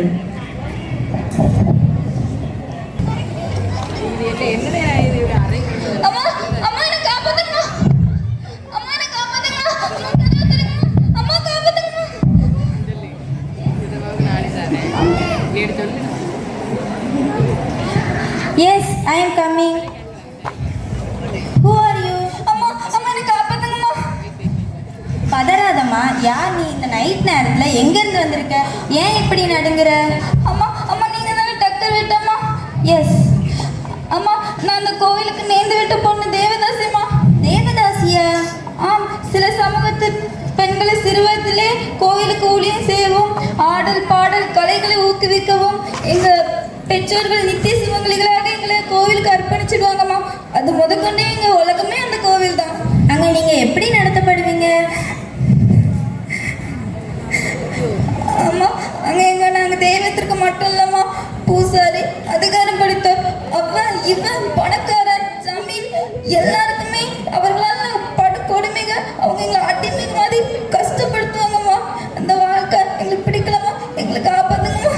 Yes, I am coming. Who are you? பதறாதம்மா, யார் நீ? இந்த நைட் நேரத்தில் எங்கேருந்து வந்திருக்க? ஏன் இப்படி நடுங்குற? நீங்கள் தானே டக்கர் விட்டம்மா? எஸ். அம்மா, நான் அந்த கோவிலுக்கு நேர்ந்து விட்ட பொண்ணு தேவதாசிம்மா. தேவதாசியா? ஆம், சில சமூகத்து பெண்களை சிறுவயதிலே கோவிலுக்கு ஊழியம் செய்யவும் ஆடல் பாடல் கலைகளை ஊக்குவிக்கவும் எங்கள் பெற்றோர்கள் நித்திய சிவங்களிகளாக எங்களை கோவிலுக்கு அர்ப்பணிச்சிடுவாங்கம்மா. அது முதற்கொண்டே எங்கள் உலகமே அந்த கோவில் தான். அங்கே நீங்கள் எப்படி நடத்தப்படுவீங்க? அம்மா, அங்கே நாங்கள் தெய்வத்திற்கு மட்டும் இல்லைம்மா, பூசாரி, அதிகாரம் படித்தோர், அவன் இவன் பணக்காரன் ஜமீன் எல்லாருக்குமே அவர்களால் படு கொடுமைங்க. அவங்க எங்களை அடிமை மாதிரி கஷ்டப்படுத்துவாங்கம்மா. அந்த வாழ்க்கை எங்களுக்கு பிடிக்கலம்மா, எங்களை காப்பாத்துங்கம்மா.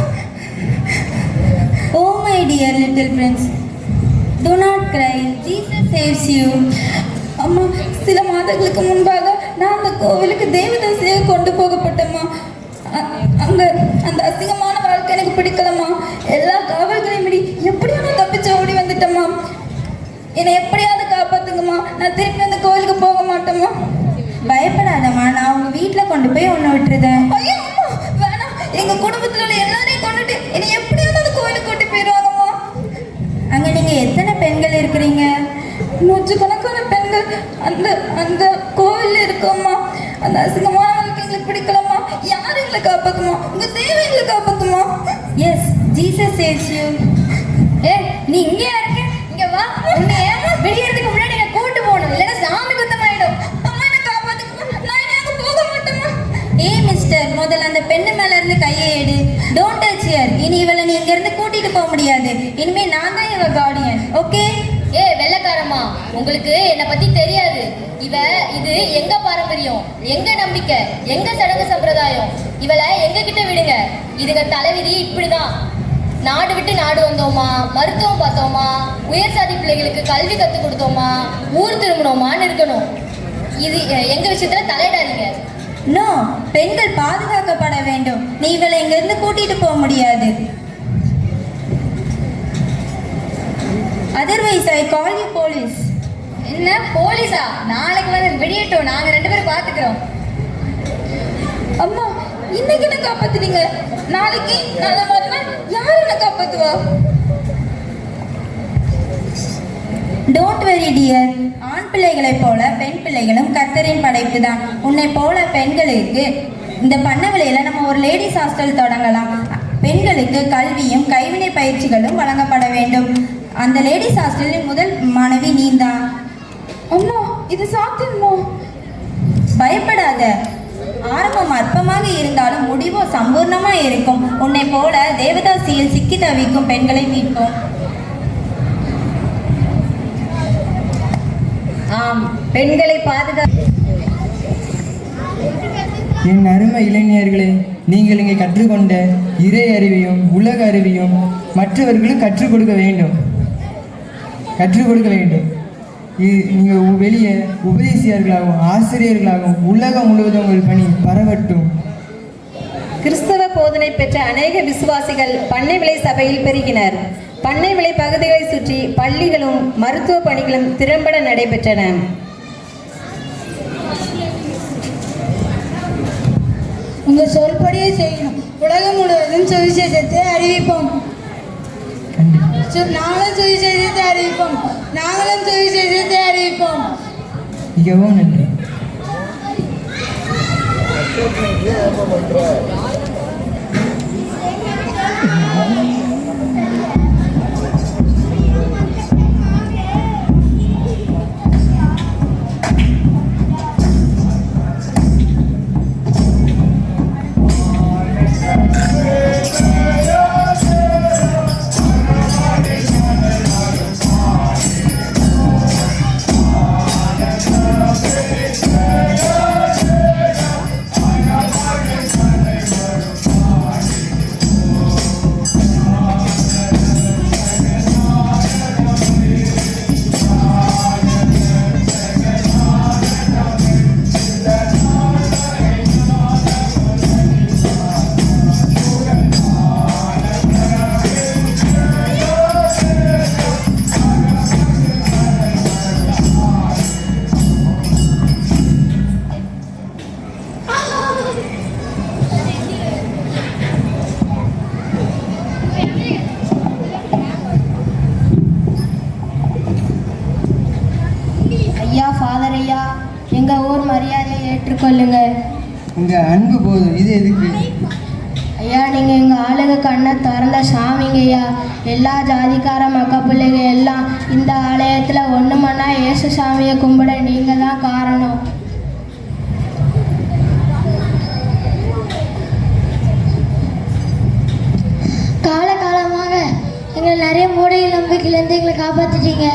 Oh my dear little prince, do not cry. Jesus saves you. அம்மா, சில மாதங்களுக்கு முன்பாக நான் அந்த கோவிலுக்கு தேவதாசியாக கொண்டு போகப்பட்டேம்மா. அங்கே அந்த அசிங்கமான வாழ்க்கை எனக்கு பிடிக்கலம்மா. எல்லா காவல்களையும் மீறி எப்படியோ நான் தப்பிச்சு ஓடி வந்துட்டேம்மா. என்னை எப்படியாவது காப்பாத்துங்கம்மா. நான் திருப்பி அந்த கோவிலுக்கு போக மாட்டேம்மா. பயப்படாதம்மா, நான் உங்கள் வீட்டில் கொண்டு போய் ஒன்று விட்டுருதேன். ஐயோ அம்மா, வேணாம். எங்கள் குடும்பத்தில் உள்ள எல்லாரையும் கொண்டுட்டு என்னை எப்படியாவது அந்த கோவிலுக்கு கூட்டி போயிடுவாங்கம்மா. அங்கே நீங்கள் எத்தனை பெண்கள் இருக்கிறீங்க? நூற்றுக்கணக்கான பெண்கள் அந்த அந்த கோவிலில் இருக்கோம்மா. அந்த அசிங்கமான வாழ்க்கை எங்களுக்கு பிடிக்கலம்மா. யாரும் எங்களை காப்பாத்துமா? உங்க தேவை எங்களை காப்பாத்துமா? Yes, Jesus saves you. நீ இங்கேயா இருக்க? இங்க வா. உன்னை ஏமா வெளியேறதுக்கு முன்னாடி என்ன கூட்டு போகணும், இல்லைன்னா சாமி குத்தமாயிடும். அம்மா, என்ன காப்பாத்துமா. நான் இனி அங்கே போக மாட்டேம்மா. மிஸ்டர், முதல்ல அந்த பெண்ணு மேல இருந்து கையை எடு. Don't touch here. இனி இவளை நீ இங்க இருந்து கூட்டிட்டு போக முடியாது. இனிமே நான் தான் இவ கார்டியன். ஓகே? வெள்ளக்காரம்மா, உங்களுக்கு என்னை பத்தி தெரியாது. இது எங்க பாரம்பரியம், எங்க நம்பிக்கை, எங்க சடங்கு சம்பிரதாயம். இவளை எங்க கிட்ட விடுங்க. இதுங்க தலைவிதி இப்படிதான். நாடு விட்டு நாடு வந்தோமா, மருத்துவம் பார்த்தோமா, உயர் சாதி பிள்ளைகளுக்கு கல்வி கற்றுக் கொடுத்தோமா, ஊர் திரும்பினோமான்னு இருக்கணும். இது எங்க விஷயத்துல தலையிடாதீங்க. நோ, பெண்கள் பாதுகாக்கப்பட வேண்டும். நீ இவளை இங்க இருந்து கூட்டிட்டு போக முடியாது. Otherwise I call you police. என்ன போலீஸா? நாளைக்கு வந்து விடியட்டும், நாங்க 2 பேரும் பாத்துக்கிறோம். அம்மா, இன்னைக்கு என்ன காப்பாத்துறீங்க, நாளைக்கு நல்ல மாதிரினா யார் என்ன காப்பாத்துவா? Don't worry dear. ஆண் பிள்ளைகளைப் போல பெண் பிள்ளைகளும் கர்த்தரின் படைப்பு தான். உன்னை போல பெண்களுக்கு இந்த பண்ணவலையில் நம்ம ஒரு லேடிஸ் ஹாஸ்டல் தொடங்கலாம். பெண்களுக்கு கல்வியும் கைவினை பயிற்சிகளும் வழங்கப்பட வேண்டும். அந்த லேடிஸ் ஹாஸ்டலின் முதல் மாணவி நீந்தான். அம்மா, இது சாத்தியமோ? பயப்படாத. ஆரம்பம் அற்பமாக இருந்தாலும் முடிவோ சம்பூர்ணமா இருக்கும். உன்னை போல தேவதாசியில் சிக்கி தவிக்கும் பெண்களை மீட்போம். ஆம், பெண்களை என் அருமை இளைஞர்களே, நீங்கள் இங்கே கற்றுக்கொண்ட இறை அறிவையும் உலக அறிவையும் மற்றவர்களுக்கு கற்றுக் கொடுக்க வேண்டும். நீங்கள் வெளியே உபதேசியர்களாகவும் ஆசிரியர்களாகவும் உலகம் முழுவதும் உங்கள் பணி பரவட்டும். கிறிஸ்தவ போதனை பெற்ற அநேக விசுவாசிகள் பண்ணை விலை சபையில் பெருகினர். பண்ணை விளை பகுதிகளை சுற்றி பள்ளிகளும் மருத்துவ பணிகளும் திறம்பட நடைபெற்றன. உங்க சொல்படியே செய்யணும். உலகம் முழுவதும் சுவிசேஷத்தை அறிவிப்போம். நாங்களும் சுவிசேஷத்தை அறிவிப்போம். நாங்களும் சுவிசேஷத்தை அறிவிப்போம். மிகவும் நன்றி. ஃபாதர் ஐயா, எங்கள் ஊர் மரியாதையை ஏற்றுக்கொள்ளுங்க. உங்கள் அன்பு போதும், இது எதுக்கு? ஐயா, நீங்கள் எங்கள் ஆளுக கண்ணை திறந்த சாமிங்க ஐயா. எல்லா ஜாதிக்கார மக்க பிள்ளைங்க எல்லாம் இந்த ஆலயத்தில் ஒன்று மண்ணா இயேசு சாமியை கும்பிட நீங்கள் தான் காரணம். காலகாலமாக எங்களை நிறைய மூடை நம்பிக்கையிலேருந்து எங்களை காப்பாற்றிட்டீங்க.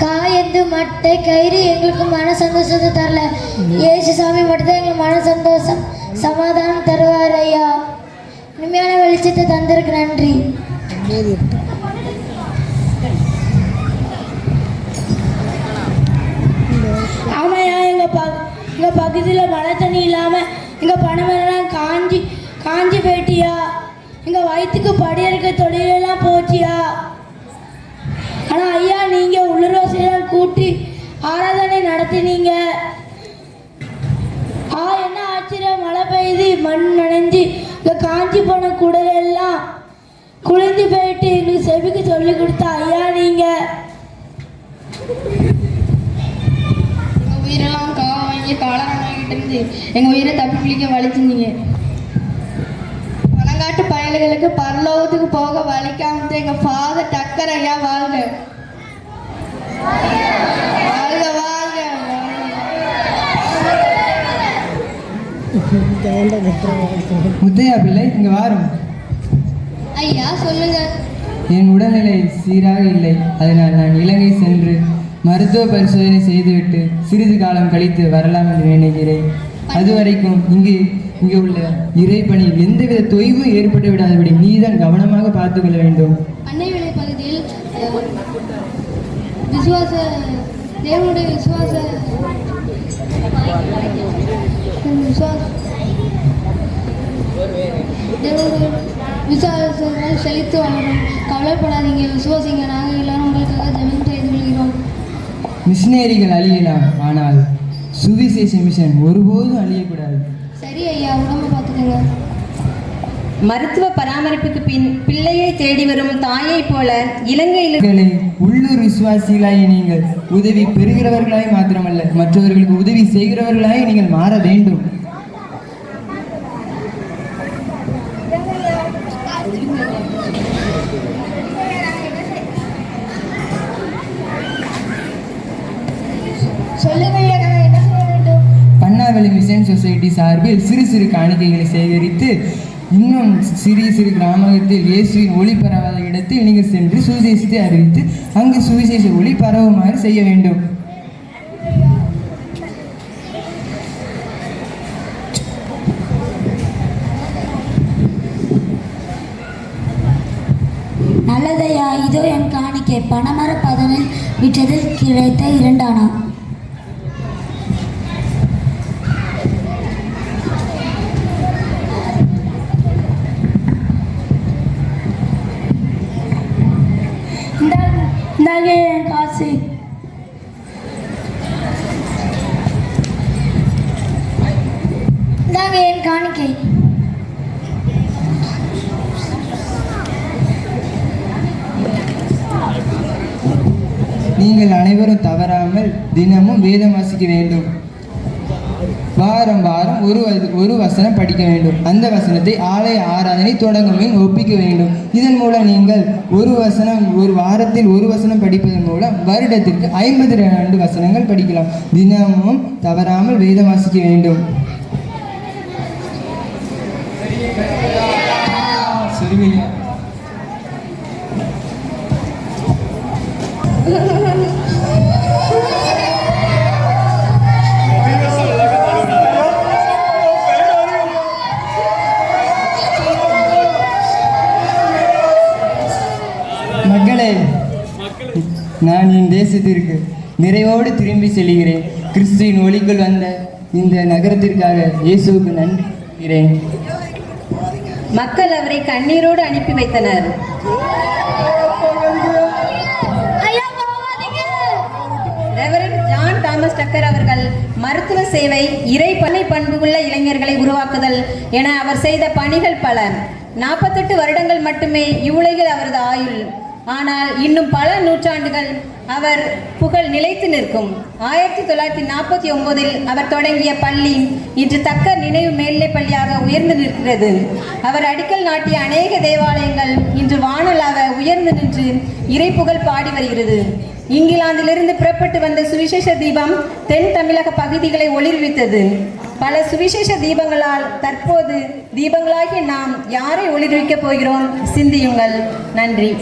காயந்து மட்டை கயிறு எங்களுக்கு மன சந்தோஷத்தை தரல. இயேசு சாமி மட்டும்தான் எங்களுக்கு மன சந்தோஷம் சமாதானம் தருவார் ஐயா. உண்மையான வெளிச்சத்தை தந்திருக்கு நன்றி. ஆமாய்யா, எங்கள் பகுதியில் மழை தண்ணி இல்லாமல் எங்கள் பணமெல்லாம் காஞ்சி போயிட்டியா. எங்கள் வயிற்றுக்கு படியிருக்க தொழிலெல்லாம் போச்சியா. ஆனால் ஐயா, நீங்கள் உள்ளூர்வாசியெல்லாம் கூட்டி ஆராதனை நடத்தினீங்க. என்ன ஆச்சரியம், மழை பெய்து மண் நனைஞ்சு இந்த காஞ்சி போன குடலெல்லாம் குளிர்ந்து போயிட்டு எங்களுக்கு செவிக்கு சொல்லி கொடுத்தா ஐயா. நீங்கள் எங்கள் உயிரெல்லாம் வாங்கி காலம் வாங்கிட்டு இருந்து எங்கள் உயிரை தப்பி பிடிக்க வலிச்சிருந்தீங்க. பணங்காட்டு பயல்களுக்கு பரலோகத்துக்கு போக வலிக்காம எங்கள் ஃபாதர் டக்கர் ஐயா வாழ்க வாழ்க வாழ்க. முத்தையா பிள்ளை, இங்கே வாரும். ஐயா சொல்லுங்க. என் உடல்நிலை சீராக இல்லை. அதனால் நான் இலங்கை சென்று மருத்துவ பரிசோதனை செய்துவிட்டு சிறிது காலம் கழித்து வரலாம் என்று நினைக்கிறேன். அதுவரைக்கும் இங்கே உள்ள இறைப்பணியில் எந்தவித தொய்வும் ஏற்பட்டு விடாதபடி நீதான் கவனமாக பார்த்து கொள்ள வேண்டும். பண்ணை விளை பகுதியில் தேவனுடைய விசுவாசத்தை செலுத்து வளரும். கவலைப்படாதீங்க, விசுவாசிங்க. நாங்கள் எல்லாரும் உங்களுக்காக ஜெபம் செய்து கொள்கிறோம். மிஷினரிகள் அழியலாம், ஆனால் சுவிசேஷ மிஷன் ஒருபோதும் அழியக்கூடாது. சரி ஐயா, உடம்பை பார்த்துக்கோங்க. மருத்துவ பராமரிப்புக்கு பின் பிள்ளையை தேடி வரும் தாயை போல இலங்கையில் உள்ளூர் விசுவாசிகளாய் நீங்கள் உதவி பெறுகிறவர்களாய் மாத்திரமல்ல, மற்றவர்களுக்கு உதவி செய்கிறவர்களாய் நீங்கள் மாற வேண்டும். பன்னாவளி மிஷன் சொசைட்டி சார்பில் சிறு சிறு காணிக்கைகளை சேகரித்து இன்னும் சிறு கிராமத்தில் இயேசுவின் ஒளி பரவாத இடத்தில் நீங்கள் சென்று சுவிசேஷத்தை அறிவித்து அங்கு சுவிசேஷ ஒளி பரவுமாறு செய்ய வேண்டும். நல்லதையா, இதோ என் காணிக்கை. பணமர பதனில் விற்றதில் கிடைத்த 2 ஆனா. sake. இதாங்க என் காணிக்கை. நீங்கள் அனைவரும் தவறாமல் தினமும் வேதம் வாசிக்க வேண்டும். வாரம் வாரம் ஒரு வசனம் படிக்க வேண்டும். அந்த வசனத்தை ஆலய ஆராதனை தொடங்கும் முன் ஒப்பிக்க வேண்டும். இதன் மூலம் நீங்கள் ஒரு வாரத்தில் ஒரு வசனம் படிப்பதன் மூலம் வருடத்திற்கு 52 வசனங்கள் படிக்கலாம். தினமும் தவறாமல் வேதம் வாசிக்க வேண்டும். மக்களே, நான் என் தேசத்திற்கு நிறைவோடு திரும்பி செல்கிறேன். கிறிஸ்துவின் ஒளிக்குள் வந்த இந்த நகரத்திற்காக இயேசுவுக்கு நன்றி கூறுகிறேன். மக்கள் அவரை கண்ணீரோடு அனுப்பி வைத்தனர். ரெவரண்ட் ஜான் தாமஸ் டக்கர் அவர்கள் மருத்துவ சேவை, இறை பண்புள்ள இளைஞர்களை உருவாக்குதல் என அவர் செய்த பணிகள் பல. 48 வருடங்கள் மட்டுமே இவ்வுலகில் அவரது ஆயுள். ஆனால் இன்னும் பல நூற்றாண்டுகள் அவர் புகழ் நிலைத்து நிற்கும். 1949 அவர் தொடங்கிய பள்ளி இன்று தக்கர் நினைவு மேல்நிலை பள்ளியாக உயர்ந்து நிற்கிறது. அவர் அடிக்கல் நாட்டிய அநேக தேவாலயங்கள் இன்று வானலாக உயர்ந்து நின்று இறை புகழ் பாடி வருகிறது. இங்கிலாந்திலிருந்து புறப்பட்டு வந்த சுவிசேஷ தீபம் தென் தமிழக பகுதிகளை ஒளிர்வித்தது. பல சுவிசேஷ தீபங்களால் தற்போது தீபங்களாகி நாம் யாரை ஒளிர்விக்கப் போகிறோம்? சிந்தியுங்கள். நன்றி.